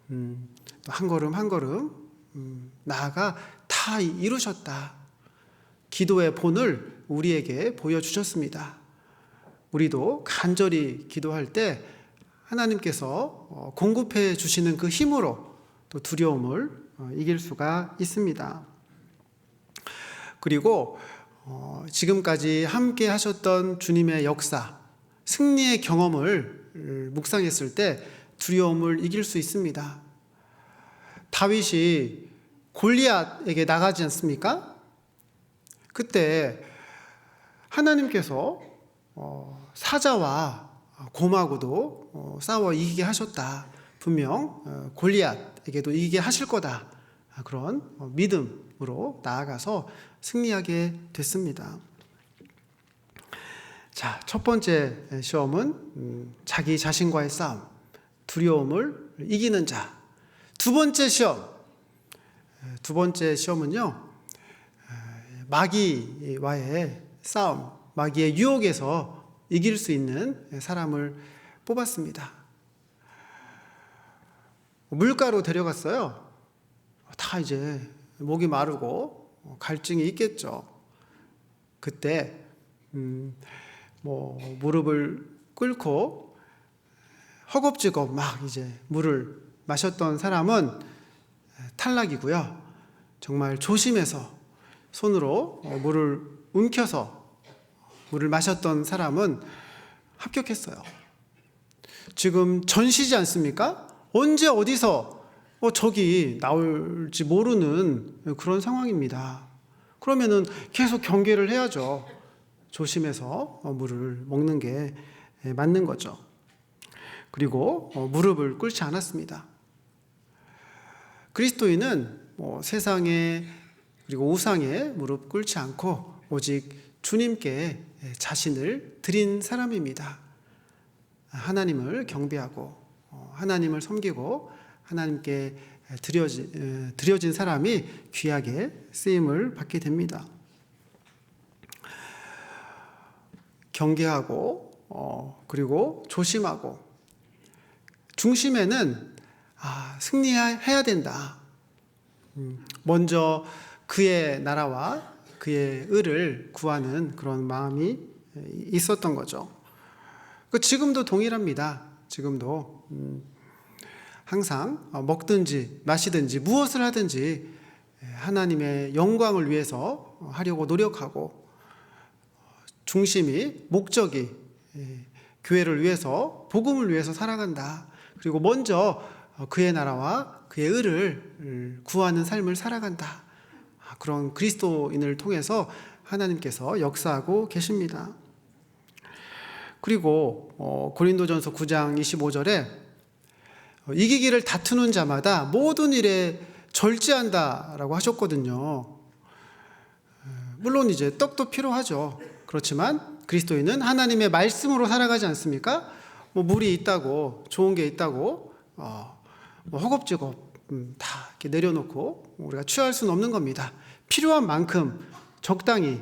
또 한 걸음 한 걸음 나아가 다 이루셨다. 기도의 본을 우리에게 보여주셨습니다. 우리도 간절히 기도할 때 하나님께서 공급해 주시는 그 힘으로 또 두려움을 이길 수가 있습니다. 그리고 지금까지 함께 하셨던 주님의 역사, 승리의 경험을 묵상했을 때 두려움을 이길 수 있습니다. 다윗이 골리앗에게 나가지 않습니까? 그때 하나님께서 사자와 곰하고도 싸워 이기게 하셨다. 분명 골리앗에게도 이기게 하실 거다. 그런 믿음으로 나아가서 승리하게 됐습니다. 자, 첫 번째 시험은 자기 자신과의 싸움, 두려움을 이기는 자. 두 번째 시험은요, 마귀와의 싸움, 마귀의 유혹에서 이길 수 있는 사람을 뽑았습니다. 물가로 데려갔어요. 다 이제 목이 마르고 갈증이 있겠죠. 그때 무릎을 꿇고 허겁지겁 막 이제 물을 마셨던 사람은 탈락이고요. 정말 조심해서 손으로 물을 움켜서 물을 마셨던 사람은 합격했어요. 지금 전시지 않습니까? 언제 어디서 적이 나올지 모르는 그런 상황입니다. 그러면은 계속 경계를 해야죠. 조심해서 물을 먹는 게 맞는 거죠. 그리고 무릎을 꿇지 않았습니다. 그리스도인은 세상에 그리고 우상에 무릎 꿇지 않고 오직 주님께 자신을 드린 사람입니다. 하나님을 경배하고 하나님을 섬기고 하나님께 드려진 사람이 귀하게 쓰임을 받게 됩니다. 경계하고 그리고 조심하고 중심에는 승리해야 된다. 먼저 그의 나라와 그의 의를 구하는 그런 마음이 있었던 거죠. 지금도 동일합니다. 지금도 항상 먹든지 마시든지 무엇을 하든지 하나님의 영광을 위해서 하려고 노력하고 중심이 목적이 교회를 위해서 복음을 위해서 살아간다. 그리고 먼저 그의 나라와 그의 의를 구하는 삶을 살아간다. 그런 그리스도인을 통해서 하나님께서 역사하고 계십니다. 그리고 고린도전서 9장 25절에 이기기를 다투는 자마다 모든 일에 절제한다라고 하셨거든요. 물론 이제 떡도 필요하죠. 그렇지만 그리스도인은 하나님의 말씀으로 살아가지 않습니까? 물이 있다고, 좋은 게 있다고 허겁지겁 다 이렇게 내려놓고 우리가 취할 수는 없는 겁니다. 필요한 만큼 적당히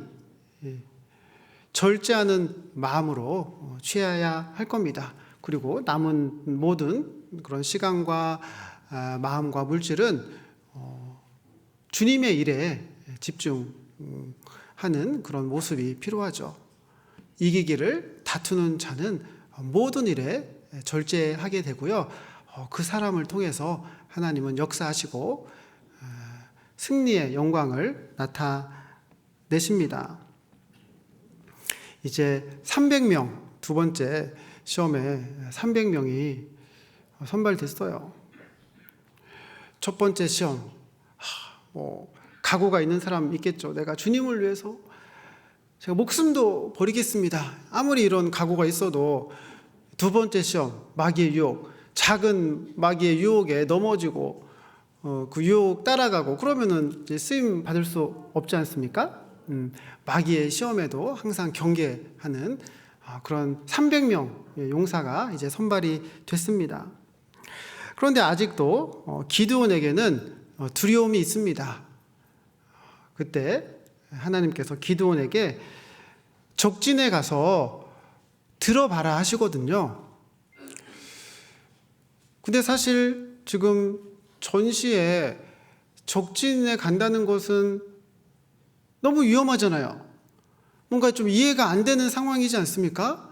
절제하는 마음으로 취해야 할 겁니다. 그리고 남은 모든 그런 시간과 마음과 물질은 주님의 일에 집중하는 그런 모습이 필요하죠. 이기기를 다투는 자는 모든 일에 절제하게 되고요. 그 사람을 통해서 하나님은 역사하시고 승리의 영광을 나타내십니다. 이제 300명, 두 번째 시험에 300명이 선발됐어요. 첫 번째 시험, 각오가 있는 사람 있겠죠. 내가 주님을 위해서 제가 목숨도 버리겠습니다. 아무리 이런 각오가 있어도 두 번째 시험, 마귀의 유혹, 작은 마귀의 유혹에 넘어지고 그 유혹 따라가고 그러면은 이제 쓰임 받을 수 없지 않습니까? 마귀의 시험에도 항상 경계하는 그런 300명 용사가 이제 선발이 됐습니다. 그런데 아직도 기드온에게는 두려움이 있습니다. 그때 하나님께서 기드온에게 적진에 가서 들어봐라 하시거든요. 근데 사실 지금 전시에 적진에 간다는 것은 너무 위험하잖아요. 뭔가 좀 이해가 안 되는 상황이지 않습니까?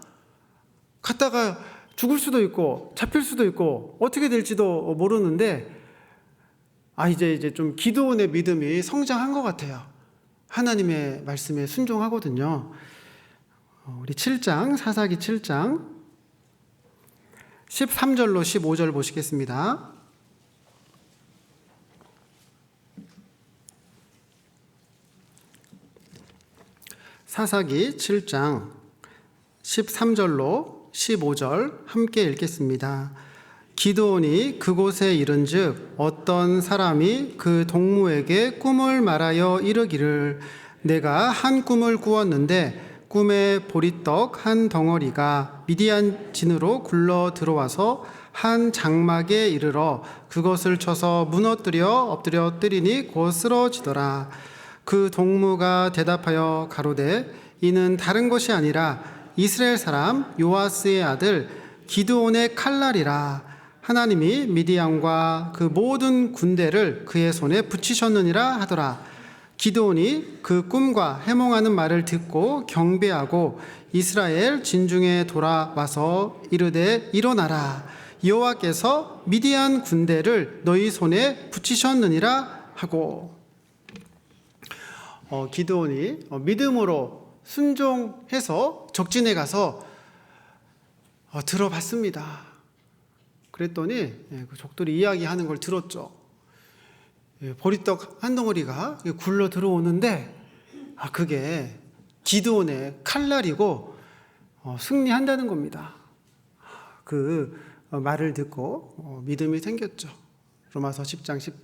갔다가 죽을 수도 있고 잡힐 수도 있고 어떻게 될지도 모르는데 이제 좀 기드온의 믿음이 성장한 것 같아요. 하나님의 말씀에 순종하거든요. 우리 7장, 사사기 7장 13절로 15절 보시겠습니다. 사사기 7장 13절로 15절 함께 읽겠습니다. 기드온이 그곳에 이른즉 어떤 사람이 그 동무에게 꿈을 말하여 이르기를 내가 한 꿈을 꾸었는데 꿈에 보리떡 한 덩어리가 미디안 진으로 굴러 들어와서 한 장막에 이르러 그것을 쳐서 무너뜨려 엎드려 뜨리니 곧 쓰러지더라. 그 동무가 대답하여 가로되 이는 다른 것이 아니라 이스라엘 사람 요아스의 아들 기드온의 칼날이라. 하나님이 미디안과 그 모든 군대를 그의 손에 붙이셨느니라 하더라. 기드온이 그 꿈과 해몽하는 말을 듣고 경배하고 이스라엘 진중에 돌아와서 이르되 일어나라. 여호와께서 미디안 군대를 너희 손에 붙이셨느니라 하고 기드온이 믿음으로 순종해서 적진에 가서 들어봤습니다. 그랬더니 그 적들이 이야기하는 걸 들었죠. 보리떡 한 덩어리가 굴러 들어오는데 그게 기드온의 칼날이고 승리한다는 겁니다. 그 말을 듣고 믿음이 생겼죠. 로마서 10장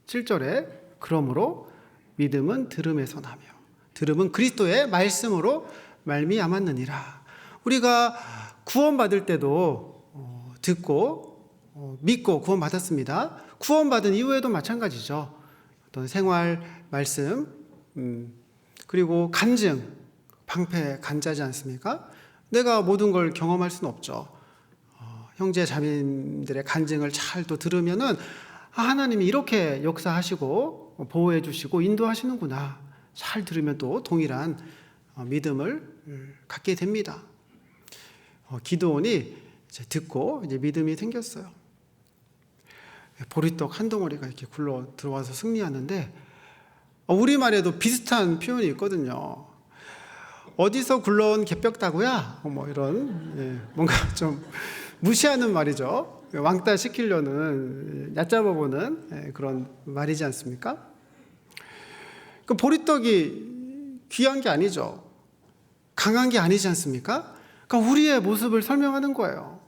17절에 그러므로 믿음은 들음에서 나며 들음은 그리스도의 말씀으로 말미암았느니라. 우리가 구원받을 때도 듣고 믿고 구원받았습니다. 구원받은 이후에도 마찬가지죠. 어떤 생활 말씀 그리고 간증 방패 간자지 않습니까? 내가 모든 걸 경험할 수는 없죠. 형제 자매들의 간증을 잘 또 들으면은 하나님이 이렇게 역사하시고 보호해 주시고 인도하시는구나. 잘 들으면 또 동일한 믿음을 갖게 됩니다. 기드온이 이제 듣고 이제 믿음이 생겼어요. 보리떡 한 덩어리가 이렇게 굴러 들어와서 승리하는데 우리말에도 비슷한 표현이 있거든요. 어디서 굴러온 개벽다구야? 이런 뭔가 좀 무시하는 말이죠. 왕따 시키려는 얕잡아 보는 그런 말이지 않습니까? 그 보리떡이 귀한 게 아니죠. 강한 게 아니지 않습니까? 그러니까 우리의 모습을 설명하는 거예요.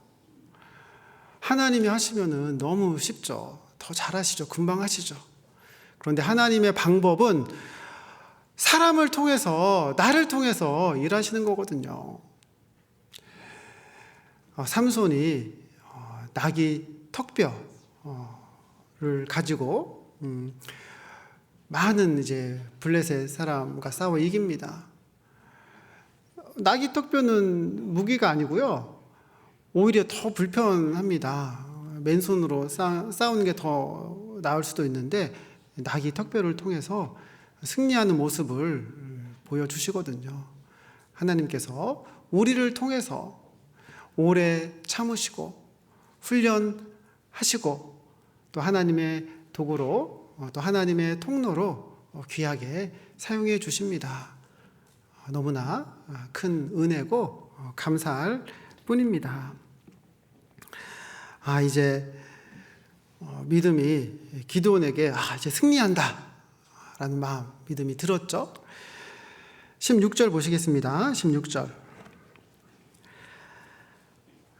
하나님이 하시면은 너무 쉽죠. 더 잘하시죠. 금방 하시죠. 그런데 하나님의 방법은 사람을 통해서, 나를 통해서 일하시는 거거든요. 삼손이 나귀 턱뼈를 가지고 많은 이제 블레셋 사람과 싸워 이깁니다. 나귀 턱뼈는 무기가 아니고요, 오히려 더 불편합니다. 맨손으로 싸우는 게 더 나을 수도 있는데 나귀 턱뼈를 통해서 승리하는 모습을 보여주시거든요. 하나님께서 우리를 통해서 오래 참으시고 훈련하시고 또 하나님의 도구로, 또 하나님의 통로로 귀하게 사용해 주십니다. 너무나 큰 은혜고 감사할 뿐입니다. 이제 믿음이 기드온에게 이제 승리한다 라는 마음, 믿음이 들었죠. 16절 보시겠습니다. 16절.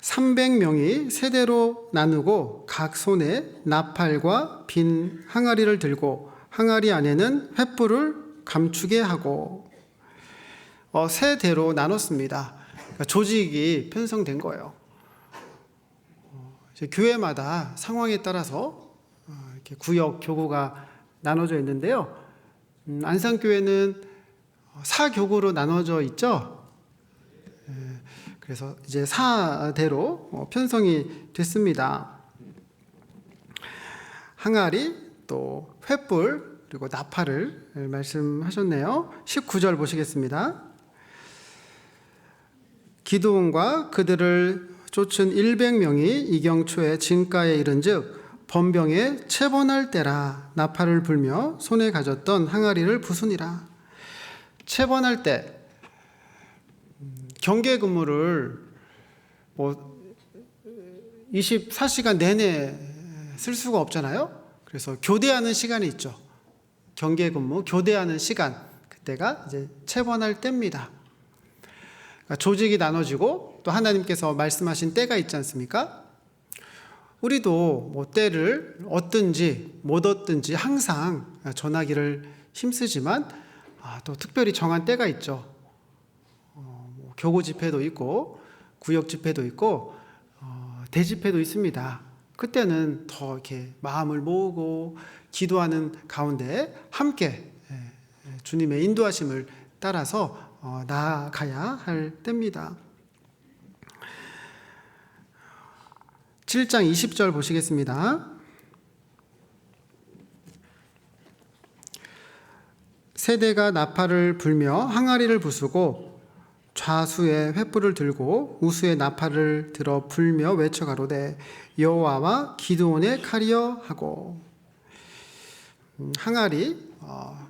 300명이 세대로 나누고 각 손에 나팔과 빈 항아리를 들고 항아리 안에는 횃불을 감추게 하고, 세대로 나눴습니다. 그러니까 조직이 편성된 거예요. 교회마다 상황에 따라서 이렇게 구역, 교구가 나눠져 있는데요. 안산교회는 4교구로 나눠져 있죠. 그래서 이제 4대로 편성이 됐습니다. 항아리, 또 횃불, 그리고 나팔을 말씀하셨네요. 19절 보시겠습니다. 기드온과 그들을 쫓은 100명이 이경초에 진가에 이른즉 번병에 채번할 때라 나팔을 불며 손에 가졌던 항아리를 부수니라. 채번할 때, 경계 근무를 24시간 내내 쓸 수가 없잖아요. 그래서 교대하는 시간이 있죠. 경계 근무, 교대하는 시간, 그때가 이제 채번할 때입니다. 그러니까 조직이 나눠지고 또 하나님께서 말씀하신 때가 있지 않습니까? 우리도 때를 얻든지 못 얻든지 항상 전하기를 힘쓰지만 또 특별히 정한 때가 있죠. 교구 집회도 있고 구역 집회도 있고 대집회도 있습니다. 그때는 더 이렇게 마음을 모으고 기도하는 가운데 함께 주님의 인도하심을 따라서 나아가야 할 때입니다. 7장 20절 보시겠습니다. 세대가 나팔을 불며 항아리를 부수고 좌수에 횃불을 들고 우수에 나팔을 들어 불며 외쳐 가로되 여호와와 기드온의 칼이여 하고. 항아리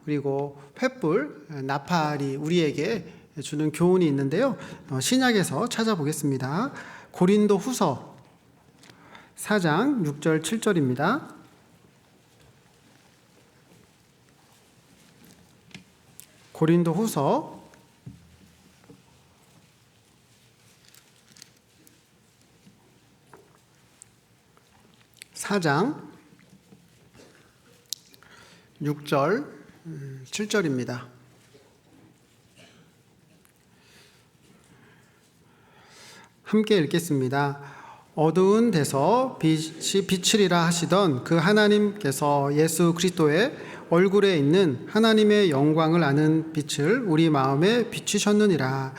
그리고 횃불, 나팔이 우리에게 주는 교훈이 있는데요. 신약에서 찾아보겠습니다. 고린도 후서 4장 6절 7절입니다. 고린도 후서 4장 6절 7절입니다. 함께 읽겠습니다. 어두운 데서 빛이 비치리라 하시던 그 하나님께서 예수 그리스도의 얼굴에 있는 하나님의 영광을 아는 빛을 우리 마음에 비추셨느니라.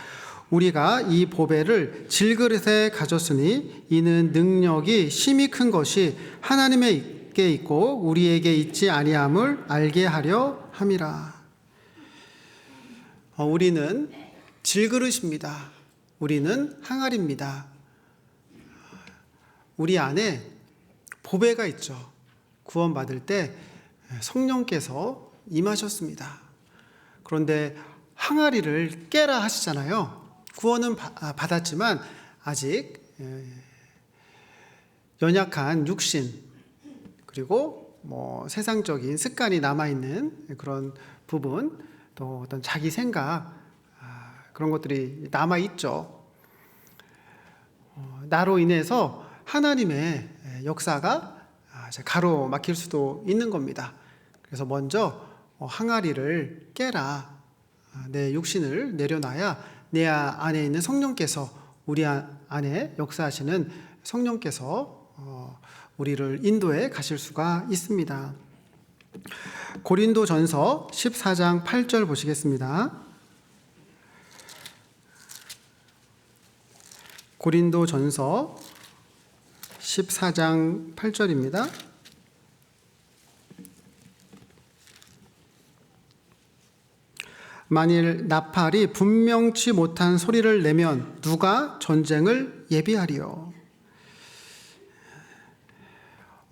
우리가 이 보배를 질그릇에 가졌으니 이는 능력이 심히 큰 것이 하나님에게 있고 우리에게 있지 아니함을 알게 하려 함이라. 우리는 질그릇입니다. 우리는 항아리입니다. 우리 안에 보배가 있죠. 구원받을 때 성령께서 임하셨습니다. 그런데 항아리를 깨라 하시잖아요. 구원은 받았지만 아직 연약한 육신 그리고 세상적인 습관이 남아있는 그런 부분, 또 어떤 자기 생각, 그런 것들이 남아있죠. 나로 인해서 하나님의 역사가 가로막힐 수도 있는 겁니다. 그래서 먼저 항아리를 깨라. 내 육신을 내려놔야 내 안에 있는 성령께서, 우리 안에 역사하시는 성령께서 우리를 인도해 가실 수가 있습니다. 고린도전서 14장 8절 보시겠습니다. 고린도전서 14장 8절입니다. 만일 나팔이 분명치 못한 소리를 내면 누가 전쟁을 예비하리요.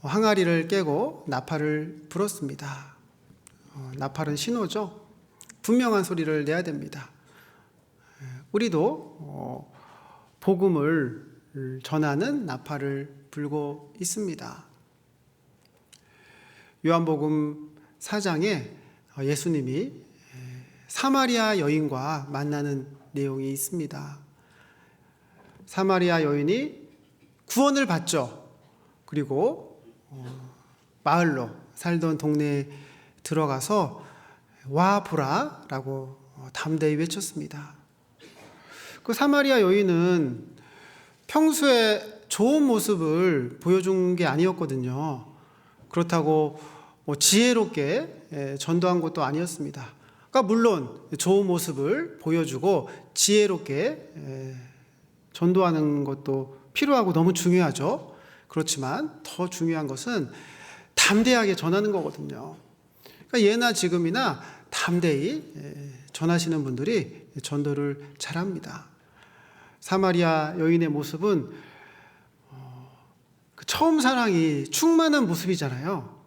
항아리를 깨고 나팔을 불었습니다. 나팔은 신호죠. 분명한 소리를 내야 됩니다. 우리도 복음을 전하는 나팔을 불고 있습니다. 요한복음 4장에 예수님이 사마리아 여인과 만나는 내용이 있습니다. 사마리아 여인이 구원을 받죠. 그리고 마을로, 살던 동네에 들어가서 와 보라라고 담대히 외쳤습니다. 그 사마리아 여인은 평소에 좋은 모습을 보여준 게 아니었거든요. 그렇다고 지혜롭게 전도한 것도 아니었습니다. 그러니까 물론 좋은 모습을 보여주고 지혜롭게 전도하는 것도 필요하고 너무 중요하죠. 그렇지만 더 중요한 것은 담대하게 전하는 거거든요. 그러니까 예나 지금이나 담대히 전하시는 분들이 전도를 잘합니다. 사마리아 여인의 모습은 처음 사랑이 충만한 모습이잖아요.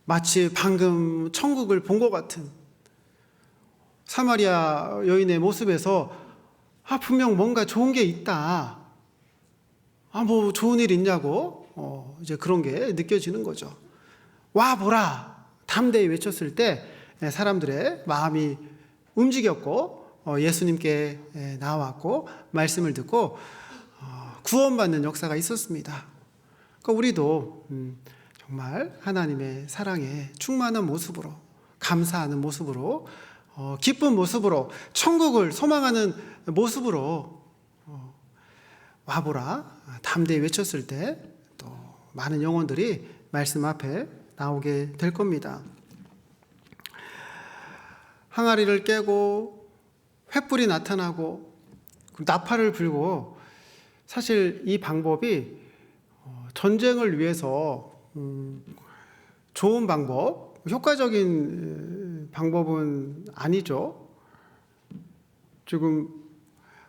마치 방금 천국을 본 것 같은 사마리아 여인의 모습에서 분명 뭔가 좋은 게 있다. 뭐 좋은 일 있냐고 이제 그런 게 느껴지는 거죠. 와 보라 담대히 외쳤을 때 사람들의 마음이 움직였고 예수님께 나왔고 말씀을 듣고 구원받는 역사가 있었습니다. 그러니까 우리도 정말 하나님의 사랑에 충만한 모습으로, 감사하는 모습으로, 기쁜 모습으로, 천국을 소망하는 모습으로 와보라 담대히 외쳤을 때 또 많은 영혼들이 말씀 앞에 나오게 될 겁니다. 항아리를 깨고 횃불이 나타나고 나팔을 불고, 사실 이 방법이 전쟁을 위해서 좋은 방법, 효과적인 방법은 아니죠. 지금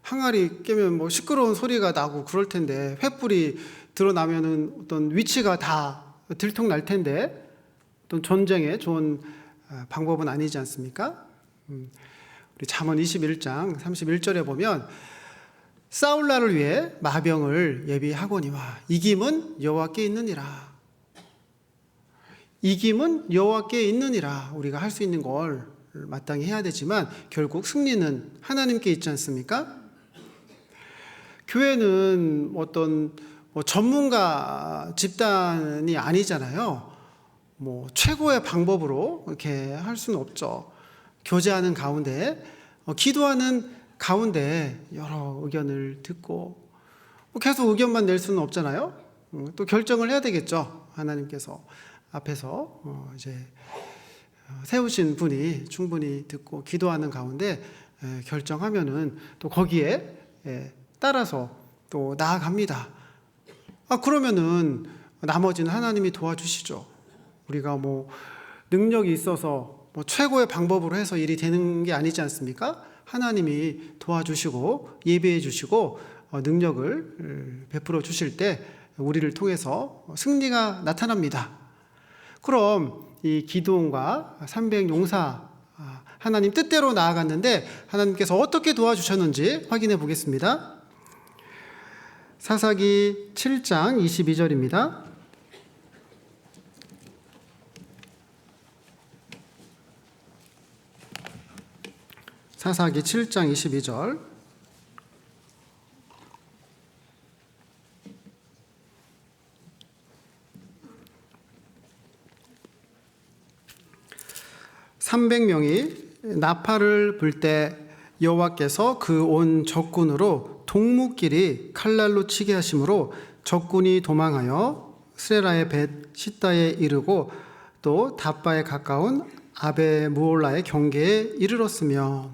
항아리 깨면 시끄러운 소리가 나고 그럴 텐데, 횃불이 드러나면은 어떤 위치가 다 들통날 텐데, 어떤 전쟁에 좋은 방법은 아니지 않습니까? 우리 잠언 21장 31절에 보면 싸울 날을 위해 마병을 예비하거니와 이김은 여호와께 있느니라. 이김은 여호와께 있느니라. 우리가 할 수 있는 걸 마땅히 해야 되지만 결국 승리는 하나님께 있지 않습니까? 교회는 어떤 전문가 집단이 아니잖아요. 최고의 방법으로 이렇게 할 수는 없죠. 교제하는 가운데, 기도하는 가운데 여러 의견을 듣고 계속 의견만 낼 수는 없잖아요. 또 결정을 해야 되겠죠. 하나님께서 앞에서 이제 세우신 분이 충분히 듣고 기도하는 가운데 결정하면은 또 거기에 따라서 또 나아갑니다. 그러면은 나머지는 하나님이 도와주시죠. 우리가 능력이 있어서 최고의 방법으로 해서 일이 되는 게 아니지 않습니까? 하나님이 도와주시고 예배해 주시고 능력을 베풀어 주실 때 우리를 통해서 승리가 나타납니다. 그럼 이 기드온과 300용사, 하나님 뜻대로 나아갔는데 하나님께서 어떻게 도와주셨는지 확인해 보겠습니다. 사사기 7장 22절입니다. 사사기 7장 22절. (300명이) 나팔을 불 때 여호와께서 그 온 적군으로 동무끼리 칼날로 치게 하심으로 적군이 도망하여 스레라의 벳 시다에 이르고 또 답바에 가까운 아베 무올라의 경계에 이르렀으며.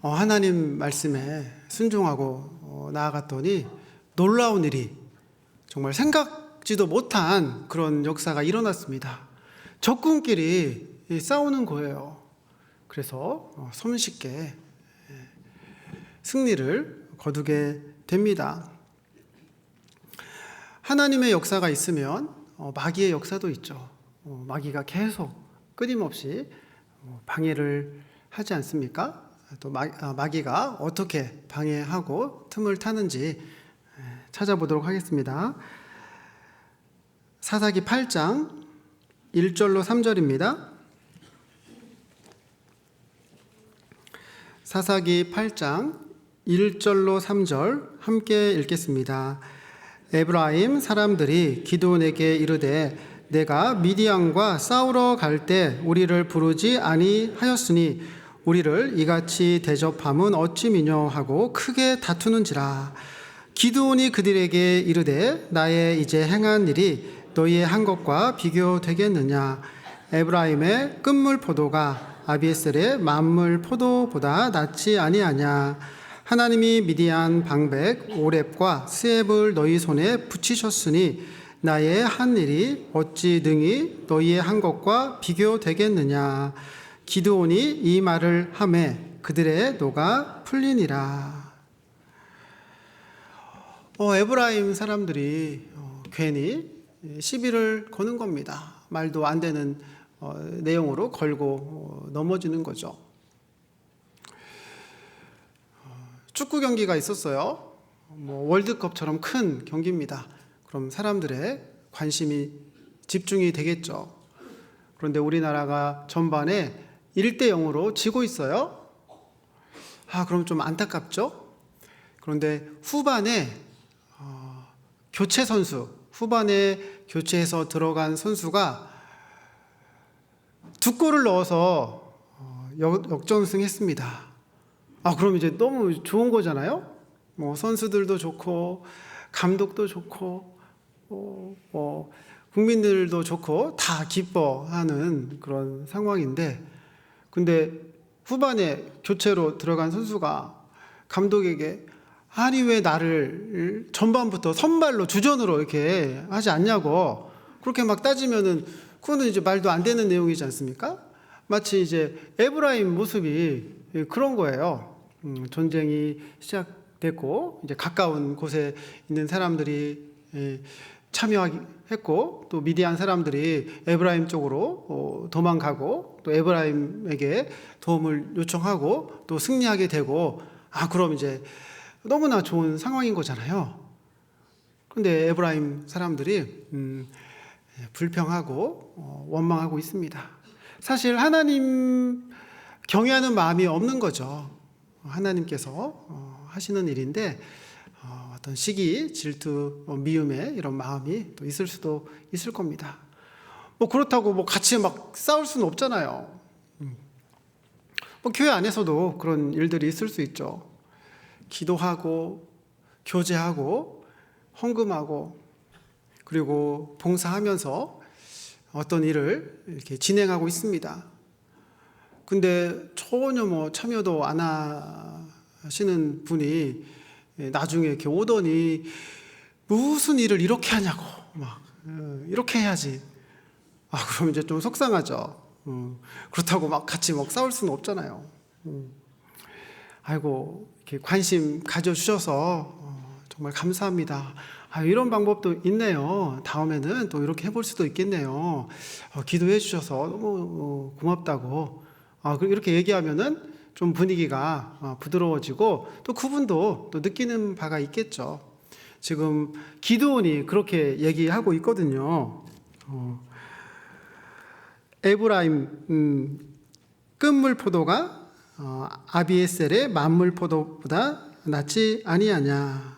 하나님 말씀에 순종하고 나아갔더니 놀라운 일이, 정말 생각지도 못한 그런 역사가 일어났습니다. 적군끼리 싸우는 거예요. 그래서 손쉽게 승리를 거두게 됩니다. 하나님의 역사가 있으면 마귀의 역사도 있죠. 마귀가 계속 끊임없이 방해를 하지 않습니까? 또 마귀가 어떻게 방해하고 틈을 타는지 찾아보도록 하겠습니다. 사사기 8장 1절로 3절입니다. 사사기 8장 1절로 3절 함께 읽겠습니다. 에브라임 사람들이 기드온에게 이르되 내가 미디안과 싸우러 갈 때 우리를 부르지 아니하였으니 우리를 이같이 대접함은 어찌 미뇨 하고 크게 다투는지라. 기드온이 그들에게 이르되 나의 이제 행한 일이 너희의 한 것과 비교되겠느냐. 에브라임의 끝물 포도가 아비에셀의 만물 포도보다 낫지 아니하냐. 하나님이 미디안 방백 오렙과 스앱을 너희 손에 붙이셨으니 나의 한 일이 어찌 능히 너희의 한 것과 비교되겠느냐. 기드온이 이 말을 하매 그들의 노가 풀리니라. 에브라임 사람들이 괜히 시비를 거는 겁니다. 말도 안 되는 내용으로 걸고 넘어지는 거죠. 축구 경기가 있었어요. 월드컵처럼 큰 경기입니다. 그럼 사람들의 관심이 집중이 되겠죠. 그런데 우리나라가 전반에 1대0으로 지고 있어요. 그럼 좀 안타깝죠. 그런데 후반에 후반에 교체해서 들어간 선수가 2골을 넣어서 역전승했습니다. 그럼 이제 너무 좋은 거잖아요. 선수들도 좋고 감독도 좋고 국민들도 좋고 다 기뻐하는 그런 상황인데, 근데 후반에 교체로 들어간 선수가 감독에게 아니 왜 나를 전반부터 선발로 주전으로 이렇게 하지 않냐고 그렇게 막 따지면은 그거는 이제 말도 안 되는 내용이지 않습니까? 마치 이제 에브라임 모습이 그런 거예요. 전쟁이 시작됐고 이제 가까운 곳에 있는 사람들이 참여했고 또 미디안 사람들이 에브라임 쪽으로 도망가고 또 에브라임에게 도움을 요청하고 또 승리하게 되고 그럼 이제 너무나 좋은 상황인 거잖아요. 그런데 에브라임 사람들이 불평하고 원망하고 있습니다. 사실 하나님 경외하는 마음이 없는 거죠. 하나님께서 하시는 일인데 어떤 시기, 질투, 미움의 이런 마음이 또 있을 수도 있을 겁니다. 그렇다고 같이 막 싸울 수는 없잖아요. 교회 안에서도 그런 일들이 있을 수 있죠. 기도하고 교제하고 헌금하고 그리고 봉사하면서 어떤 일을 이렇게 진행하고 있습니다. 근데 전혀 참여도 안 하시는 분이 나중에 이렇게 오더니 무슨 일을 이렇게 하냐고 이렇게 해야지. 그럼 이제 좀 속상하죠. 그렇다고 같이 싸울 수는 없잖아요. 아이고 이렇게 관심 가져주셔서 정말 감사합니다. 이런 방법도 있네요. 다음에는 또 이렇게 해볼 수도 있겠네요. 기도해 주셔서 너무 고맙다고 이렇게 얘기하면은 좀 분위기가 부드러워지고 또 그분도 또 느끼는 바가 있겠죠. 지금 기드온이 그렇게 얘기하고 있거든요. 에브라임 끝물 포도가 아비에셀의 만물 포도보다 낫지 아니하냐.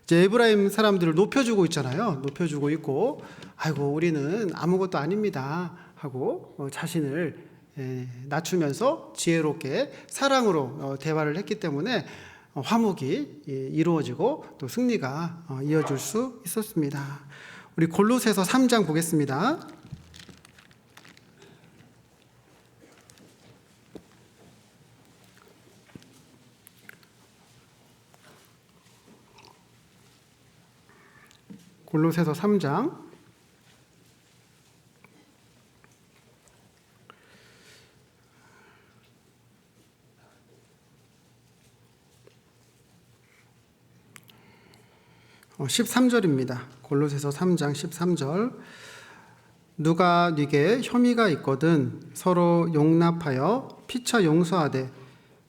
이제 에브라임 사람들을 높여주고 있잖아요. 높여주고 있고, 아이고 우리는 아무것도 아닙니다 하고 자신을 낮추면서 지혜롭게 사랑으로 대화를 했기 때문에 화목이 이루어지고 또 승리가 이어질 수 있었습니다. 우리 골로새서 3장 보겠습니다. 골로새서 3장 13절입니다. 골로새서 3장 13절. 누가 네게 혐의가 있거든 서로 용납하여 피차 용서하되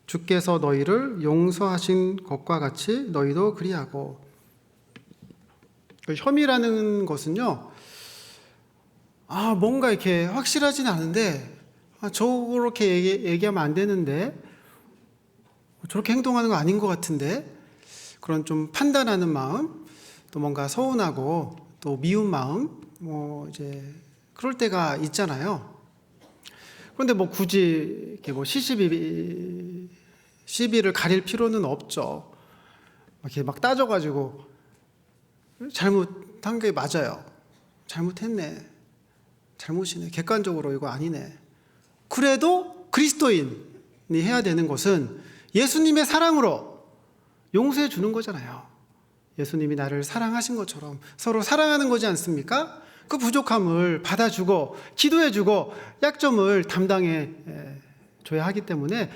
주께서 너희를 용서하신 것과 같이 너희도 그리하고. 혐의라는 것은요, 뭔가 이렇게 확실하진 않은데, 저렇게 얘기하면 안 되는데, 저렇게 행동하는 거 아닌 것 같은데, 그런 좀 판단하는 마음, 또 뭔가 서운하고, 또 미운 마음, 이제, 그럴 때가 있잖아요. 그런데 굳이, 이렇게 시비를 가릴 필요는 없죠. 이렇게 막 따져가지고, 잘못한 게 맞아요. 잘못했네. 잘못이네. 객관적으로 이거 아니네. 그래도 그리스도인이 해야 되는 것은 예수님의 사랑으로 용서해 주는 거잖아요. 예수님이 나를 사랑하신 것처럼 서로 사랑하는 거지 않습니까? 그 부족함을 받아주고 기도해주고 약점을 담당해 줘야 하기 때문에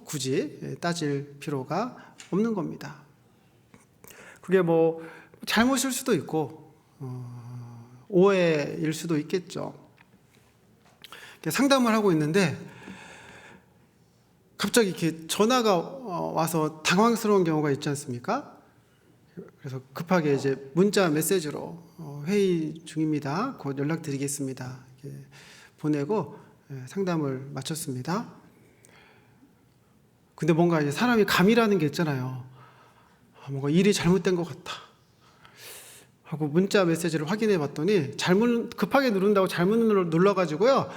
굳이 따질 필요가 없는 겁니다. 그게 잘못일 수도 있고 오해일 수도 있겠죠. 상담을 하고 있는데 갑자기 이렇게 전화가 와서 당황스러운 경우가 있지 않습니까? 그래서 급하게 이제 문자 메시지로 회의 중입니다. 곧 연락드리겠습니다. 이렇게 보내고 상담을 마쳤습니다. 근데 뭔가 이제 사람이 감이라는 게 있잖아요. 뭔가 일이 잘못된 것 같다 하고 문자 메시지를 확인해 봤더니 급하게 누른다고 잘못 눌러가지고요.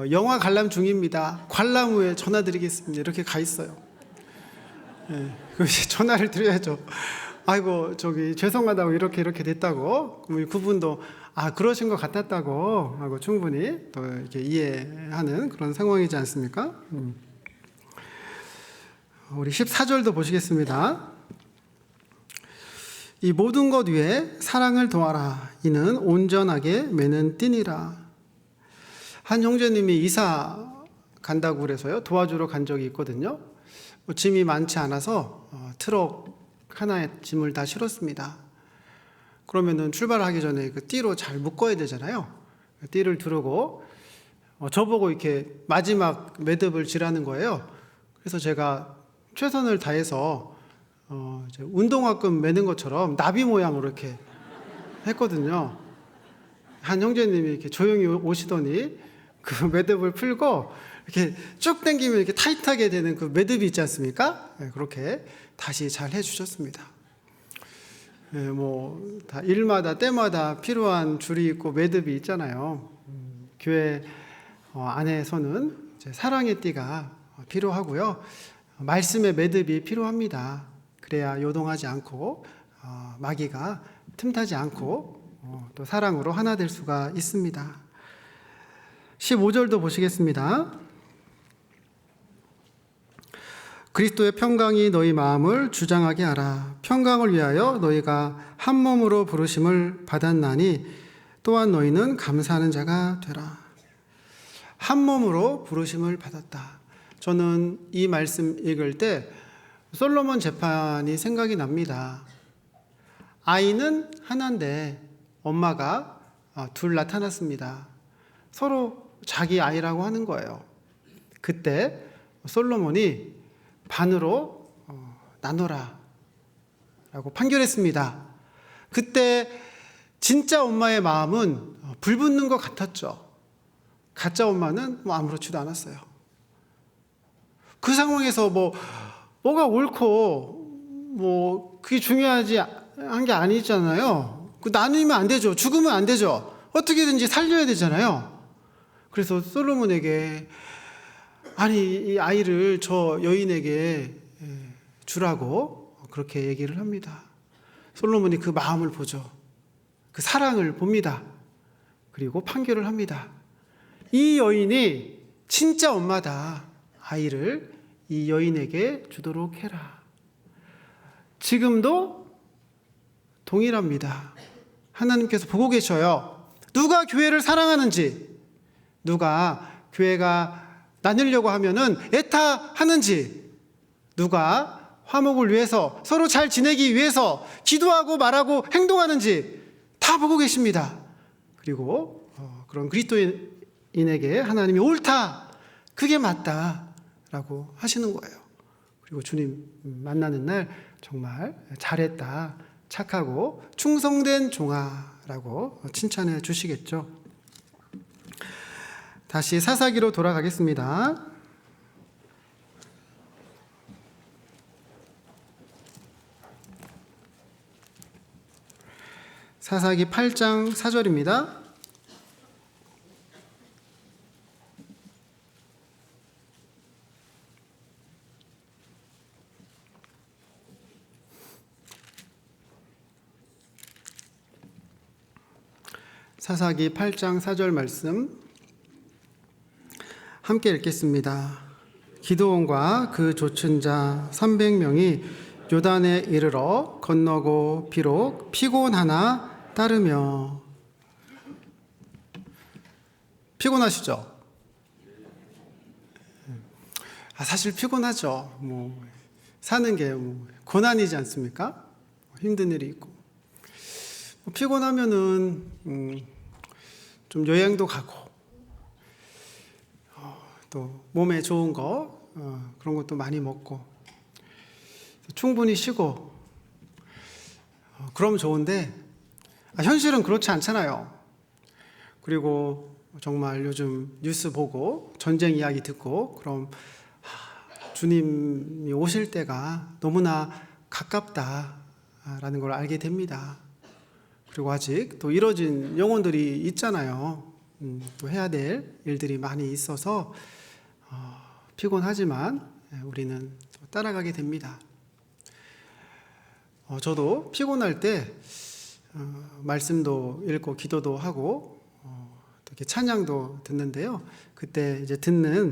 영화 관람 중입니다. 관람 후에 전화 드리겠습니다. 이렇게 가 있어요. 이제 전화를 드려야죠. 아이고 죄송하다고 이렇게 됐다고. 그럼 그분도 그러신 것 같았다고 하고 충분히 또 이렇게 이해하는 그런 상황이지 않습니까? 우리 14절도 보시겠습니다. 이 모든 것 위에 사랑을 더하라. 이는 온전하게 매는 띠니라. 한 형제님이 이사 간다고 그래서요 도와주러 간 적이 있거든요. 짐이 많지 않아서 트럭 하나에 짐을 다 실었습니다. 그러면은 출발하기 전에 그 띠로 잘 묶어야 되잖아요. 띠를 두르고 저보고 이렇게 마지막 매듭을 지라는 거예요. 그래서 제가 최선을 다해서 운동화끈 매는 것처럼 나비 모양으로 이렇게 했거든요. 한 형제님이 이렇게 조용히 오시더니 그 매듭을 풀고 이렇게 쭉 당기면 이렇게 타이트하게 되는 그 매듭이 있지 않습니까? 그렇게 다시 잘 해주셨습니다. 다 일마다 때마다 필요한 줄이 있고 매듭이 있잖아요. 교회 안에서는 이제 사랑의 띠가 필요하고요. 말씀의 매듭이 필요합니다. 그래야 요동하지 않고 마귀가 틈타지 않고 또 사랑으로 하나 될 수가 있습니다. 15절도 보시겠습니다. 그리스도의 평강이 너희 마음을 주장하게 하라. 평강을 위하여 너희가 한 몸으로 부르심을 받았나니 또한 너희는 감사하는 자가 되라. 한 몸으로 부르심을 받았다. 저는 이 말씀 읽을 때 솔로몬 재판이 생각이 납니다. 아이는 하나인데 엄마가 둘 나타났습니다. 서로 자기 아이라고 하는 거예요. 그때 솔로몬이 반으로 나눠라 라고 판결했습니다. 그때 진짜 엄마의 마음은 불붙는 것 같았죠. 가짜 엄마는 뭐 아무렇지도 않았어요. 그 상황에서 뭐가 옳고 뭐 그게 중요하지 한 게 아니잖아요. 나누면 안 되죠. 죽으면 안 되죠. 어떻게든지 살려야 되잖아요. 그래서 솔로몬에게 아니 이 아이를 저 여인에게 주라고 그렇게 얘기를 합니다. 솔로몬이 그 마음을 보죠. 그 사랑을 봅니다. 그리고 판결을 합니다. 이 여인이 진짜 엄마다. 아이를 이 여인에게 주도록 해라. 지금도 동일합니다. 하나님께서 보고 계셔요. 누가 교회를 사랑하는지, 누가 교회가 나누려고 하면은 애타하는지, 누가 화목을 위해서 서로 잘 지내기 위해서 기도하고 말하고 행동하는지 다 보고 계십니다. 그리고 그런 그리스도인에게 하나님이 옳다, 그게 맞다라고 하시는 거예요. 그리고 주님 만나는 날 정말 잘했다, 착하고 충성된 종아라고 칭찬해 주시겠죠. 다시 사사기로 돌아가겠습니다. 사사기 8장 4절입니다. 사사기 8장 4절 말씀 함께 읽겠습니다. 기드온과 그 좇은 자 300명이 요단에 이르러 건너고 비록 피곤하나 따르며. 피곤하시죠? 사실 피곤하죠. 사는 게 고난이지 않습니까? 힘든 일이 있고. 피곤하면은 좀 여행도 가고 또 몸에 좋은 거 그런 것도 많이 먹고 충분히 쉬고 그러면 좋은데 현실은 그렇지 않잖아요. 그리고 정말 요즘 뉴스 보고 전쟁 이야기 듣고 그럼 주님이 오실 때가 너무나 가깝다라는 걸 알게 됩니다. 그리고 아직 또 이뤄진 영혼들이 있잖아요. 또 해야 될 일들이 많이 있어서 피곤하지만 우리는 따라가게 됩니다. 저도 피곤할 때 말씀도 읽고 기도도 하고 이렇게 찬양도 듣는데요. 그때 이제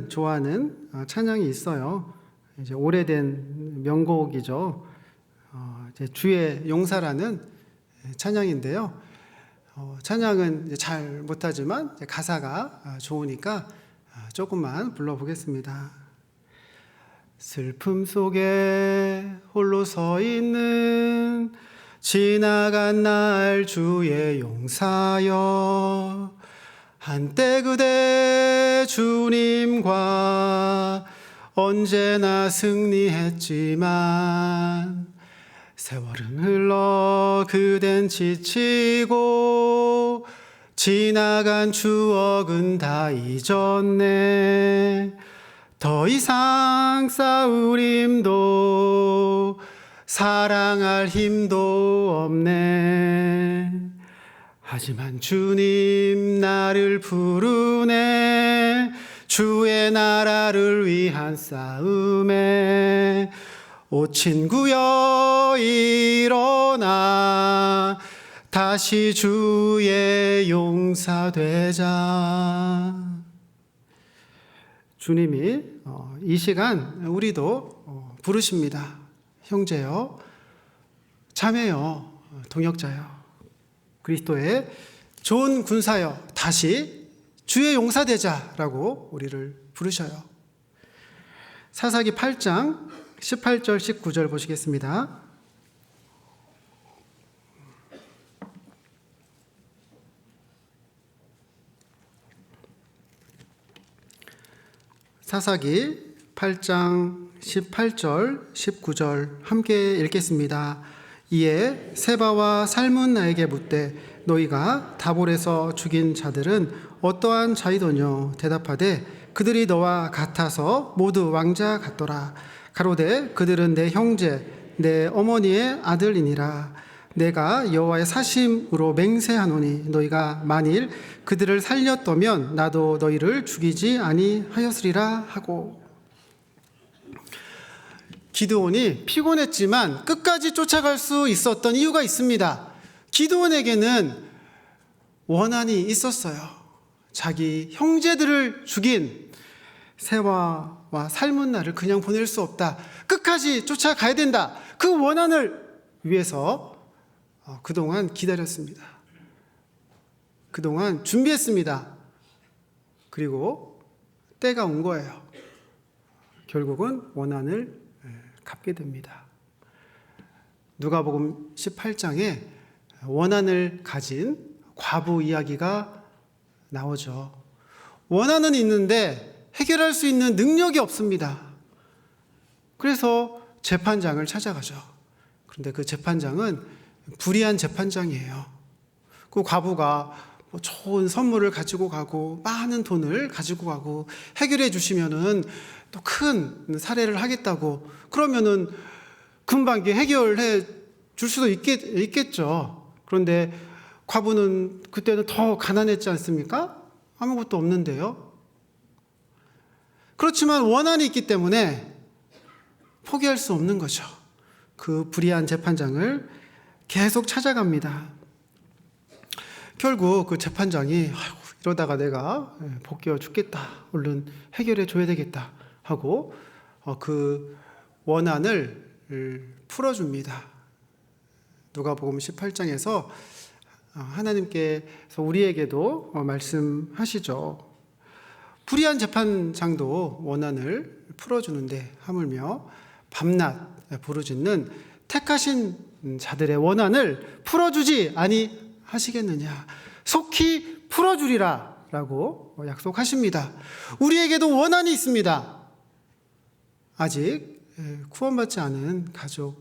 좋아하는 찬양이 있어요. 이제 오래된 명곡이죠. 이제 주의 용사라는 찬양인데요. 찬양은 이제 잘 못하지만 이제 가사가 좋으니까 조금만 불러보겠습니다. 슬픔 속에 홀로 서 있는 지나간 날 주의 용사여, 한때 그대 주님과 언제나 승리했지만 세월은 흘러 그댄 지치고 지나간 추억은 다 잊었네. 더 이상 싸울 힘도 사랑할 힘도 없네. 하지만 주님 나를 부르네. 주의 나라를 위한 싸움에 오 친구여 일어나 다시 주의 용사 되자. 주님이 이 시간 우리도 부르십니다. 형제여, 자매여, 동역자여, 그리스도의 좋은 군사여, 다시 주의 용사 되자라고 우리를 부르셔요. 사사기 8장 18절 19절 보시겠습니다. 사사기 8장 18절 19절 함께 읽겠습니다. 이에 세바와 살문나에게 묻되 너희가 다볼에서 죽인 자들은 어떠한 자이더뇨? 대답하되 그들이 너와 같아서 모두 왕자 같더라. 가로되 그들은 내 형제 내 어머니의 아들이니라. 내가 여호와의 사심으로 맹세하노니 너희가 만일 그들을 살렸더면 나도 너희를 죽이지 아니하였으리라 하고. 기드온이 피곤했지만 끝까지 쫓아갈 수 있었던 이유가 있습니다. 기드온에게는 원한이 있었어요. 자기 형제들을 죽인 세바와 살문나를 그냥 보낼 수 없다. 끝까지 쫓아가야 된다. 그 원한을 위해서 그동안 기다렸습니다. 그동안 준비했습니다. 그리고 때가 온 거예요. 결국은 원한을 갚게 됩니다. 누가복음 18장에 원한을 가진 과부 이야기가 나오죠. 원한은 있는데 해결할 수 있는 능력이 없습니다. 그래서 재판장을 찾아가죠. 그런데 그 재판장은 불의한 재판장이에요. 그 과부가 좋은 선물을 가지고 가고 많은 돈을 가지고 가고 해결해 주시면은 또 큰 사례를 하겠다고 그러면은 금방 해결해 줄 수도 있겠죠. 그런데 과부는 그때는 더 가난했지 않습니까? 아무것도 없는데요. 그렇지만 원한이 있기 때문에 포기할 수 없는 거죠. 그 불의한 재판장을 계속 찾아갑니다. 결국 그 재판장이 이러다가 내가 복귀어 죽겠다. 얼른 해결해 줘야 되겠다 하고 그 원한을 풀어줍니다. 누가복음 18장에서 하나님께서 우리에게도 말씀하시죠. 불의한 재판장도 원한을 풀어주는데 하물며 밤낮 부르짖는 택하신 자들의 원한을 풀어주지 아니하시겠느냐. 속히 풀어주리라 라고 약속하십니다. 우리에게도 원한이 있습니다. 아직 구원받지 않은 가족,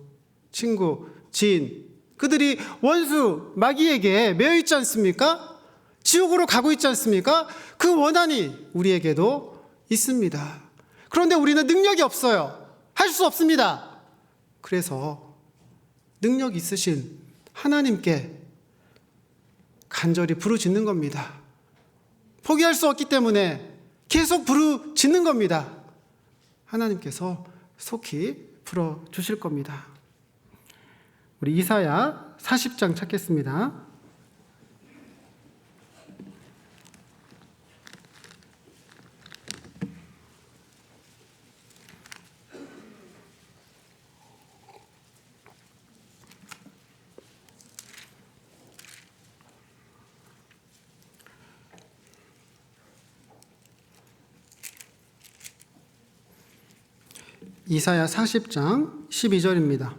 친구, 지인, 그들이 원수, 마귀에게 매여 있지 않습니까? 지옥으로 가고 있지 않습니까? 그 원한이 우리에게도 있습니다. 그런데 우리는 능력이 없어요. 할 수 없습니다. 그래서 능력 있으신 하나님께 간절히 부르짖는 겁니다. 포기할 수 없기 때문에 계속 부르짖는 겁니다. 하나님께서 속히 풀어주실 겁니다. 우리 이사야 40장 찾겠습니다. 이사야 40장 12절입니다.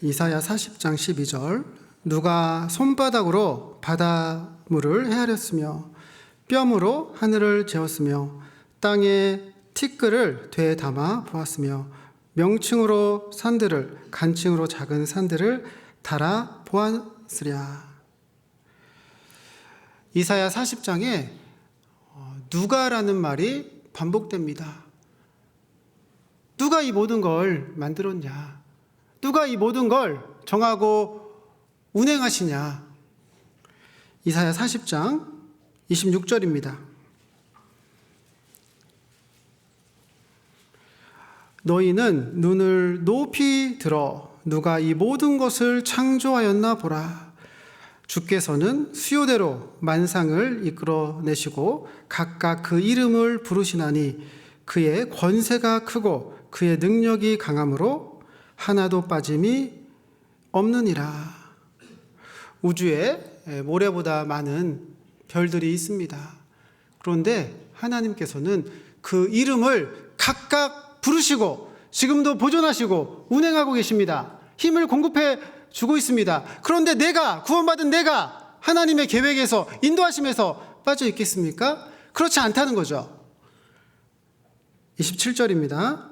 이사야 40장 12절. 누가 손바닥으로 바닷물을 헤아렸으며 뼘으로 하늘을 재었으며 땅에 티끌을 되에 담아 보았으며 명칭으로 산들을 간칭으로 작은 산들을 달아 보았으랴. 이사야 40장에 누가라는 말이 반복됩니다. 누가 이 모든 걸 만들었냐? 누가 이 모든 걸 정하고 운행하시냐? 이사야 40장 26절입니다. 너희는 눈을 높이 들어 누가 이 모든 것을 창조하였나 보라. 주께서는 수요대로 만상을 이끌어내시고 각각 그 이름을 부르시나니 그의 권세가 크고 그의 능력이 강함으로 하나도 빠짐이 없느니라. 우주에 모래보다 많은 별들이 있습니다. 그런데 하나님께서는 그 이름을 각각 부르시고 지금도 보존하시고 운행하고 계십니다. 힘을 공급해 주고 있습니다. 그런데 내가 구원받은 내가 하나님의 계획에서 인도하심에서 빠져 있겠습니까? 그렇지 않다는 거죠. 27절입니다.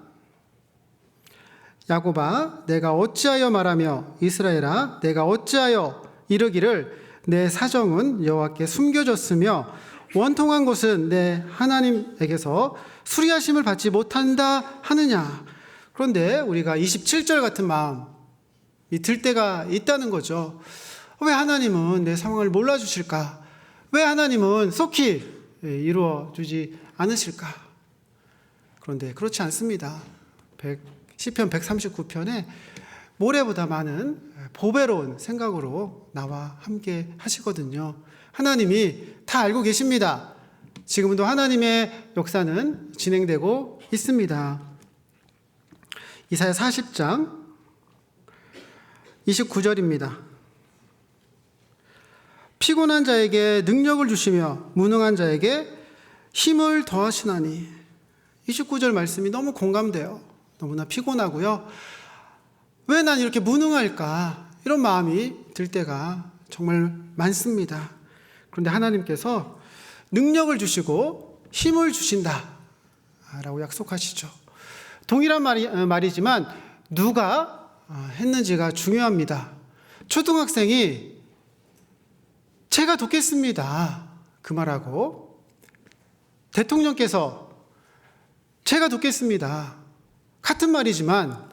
야곱아 내가 어찌하여 말하며 이스라엘아 내가 어찌하여 이르기를 내 사정은 여호와께 숨겨졌으며 원통한 것은 내 하나님에게서 수리하심을 받지 못한다 하느냐. 그런데 우리가 27절 같은 마음이 들 때가 있다는 거죠. 왜 하나님은 내 상황을 몰라주실까? 왜 하나님은 속히 이루어 주지 않으실까? 그런데 그렇지 않습니다. 시편 139편에 모래보다 많은 보배로운 생각으로 나와 함께 하시거든요. 하나님이 다 알고 계십니다. 지금도 하나님의 역사는 진행되고 있습니다. 이사야 40장 29절입니다. 피곤한 자에게 능력을 주시며 무능한 자에게 힘을 더하시나니. 29절 말씀이 너무 공감돼요. 너무나 피곤하고요. 왜 난 이렇게 무능할까? 이런 마음이 들 때가 정말 많습니다. 그런데 하나님께서 능력을 주시고 힘을 주신다 라고 약속하시죠. 동일한 말이지만 누가 했는지가 중요합니다. 초등학생이 제가 돕겠습니다 그 말하고 대통령께서 제가 돕겠습니다 같은 말이지만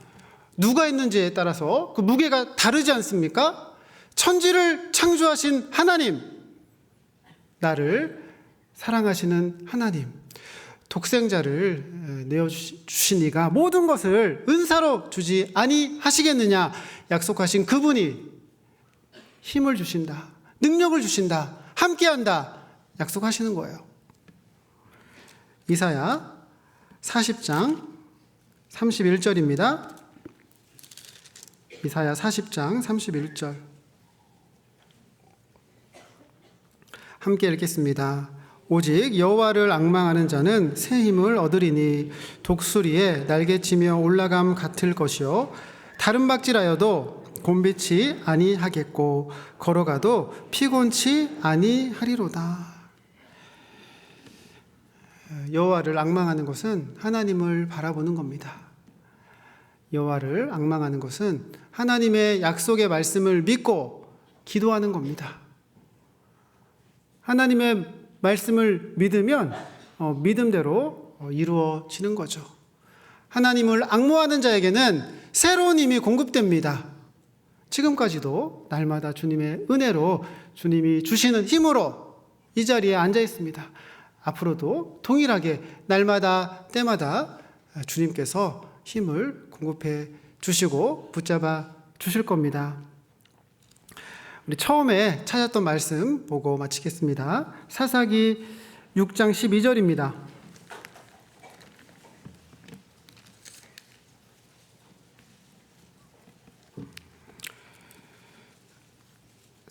누가 했는지에 따라서 그 무게가 다르지 않습니까? 천지를 창조하신 하나님, 나를 사랑하시는 하나님, 독생자를 내어주신 이가 모든 것을 은사로 주지 아니하시겠느냐 약속하신 그분이 힘을 주신다, 능력을 주신다, 함께한다 약속하시는 거예요. 이사야 40장 31절입니다. 이사야 40장 31절 함께 읽겠습니다. 오직 여호와를 앙망하는 자는 새 힘을 얻으리니 독수리에 날개치며 올라감 같을 것이요 다른 박질하여도 곤비치 아니하겠고 걸어가도 피곤치 아니하리로다. 여호와를 앙망하는 것은 하나님을 바라보는 겁니다. 여호와를 앙망하는 것은 하나님의 약속의 말씀을 믿고 기도하는 겁니다. 하나님의 말씀을 믿으면 믿음대로 이루어지는 거죠. 하나님을 앙모하는 자에게는 새로운 힘이 공급됩니다. 지금까지도 날마다 주님의 은혜로 주님이 주시는 힘으로 이 자리에 앉아 있습니다. 앞으로도 동일하게 날마다 때마다 주님께서 힘을 공급해 주시고 붙잡아 주실 겁니다. 우리 처음에 찾았던 말씀 보고 마치겠습니다. 사사기 6장 12절입니다.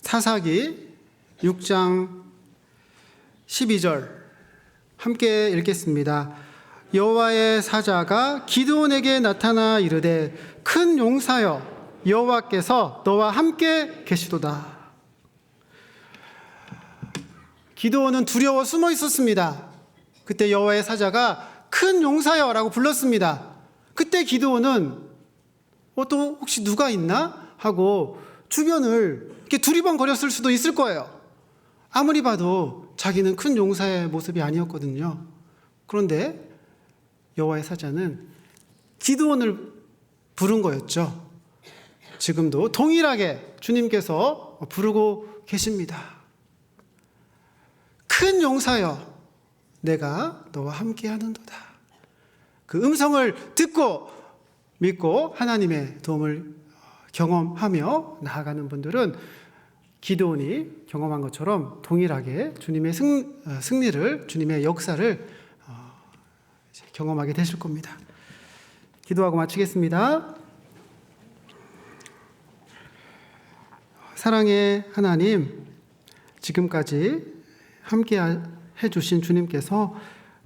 사사기 6장 12절 함께 읽겠습니다. 여호와의 사자가 기드온에게 나타나 이르되 큰 용사여 여호와께서 너와 함께 계시도다. 기드온은 두려워 숨어 있었습니다. 그때 여호와의 사자가 큰 용사여라고 불렀습니다. 그때 기드온은 또 혹시 누가 있나 하고 주변을 이렇게 두리번거렸을 수도 있을 거예요. 아무리 봐도 자기는 큰 용사의 모습이 아니었거든요. 그런데 여호와의 사자는 기드온을 부른 거였죠. 지금도 동일하게 주님께서 부르고 계십니다. 큰 용사여 내가 너와 함께 하는도다. 그 음성을 듣고 믿고 하나님의 도움을 경험하며 나아가는 분들은 기드온이 경험한 것처럼 동일하게 주님의 승리를, 주님의 역사를 경험하게 되실 겁니다. 기도하고 마치겠습니다. 사랑의 하나님, 지금까지 함께 해주신 주님께서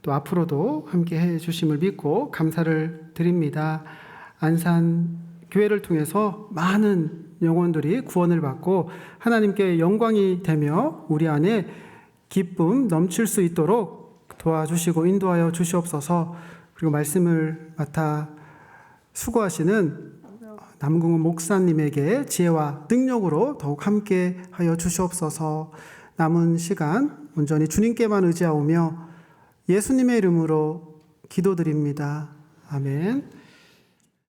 또 앞으로도 함께 해주심을 믿고 감사를 드립니다. 안산 교회를 통해서 많은 영혼들이 구원을 받고 하나님께 영광이 되며 우리 안에 기쁨 넘칠 수 있도록 도와주시고 인도하여 주시옵소서. 그리고 말씀을 맡아 수고하시는 남궁은 목사님에게 지혜와 능력으로 더욱 함께 하여 주시옵소서. 남은 시간 온전히 주님께만 의지하오며 예수님의 이름으로 기도드립니다. 아멘.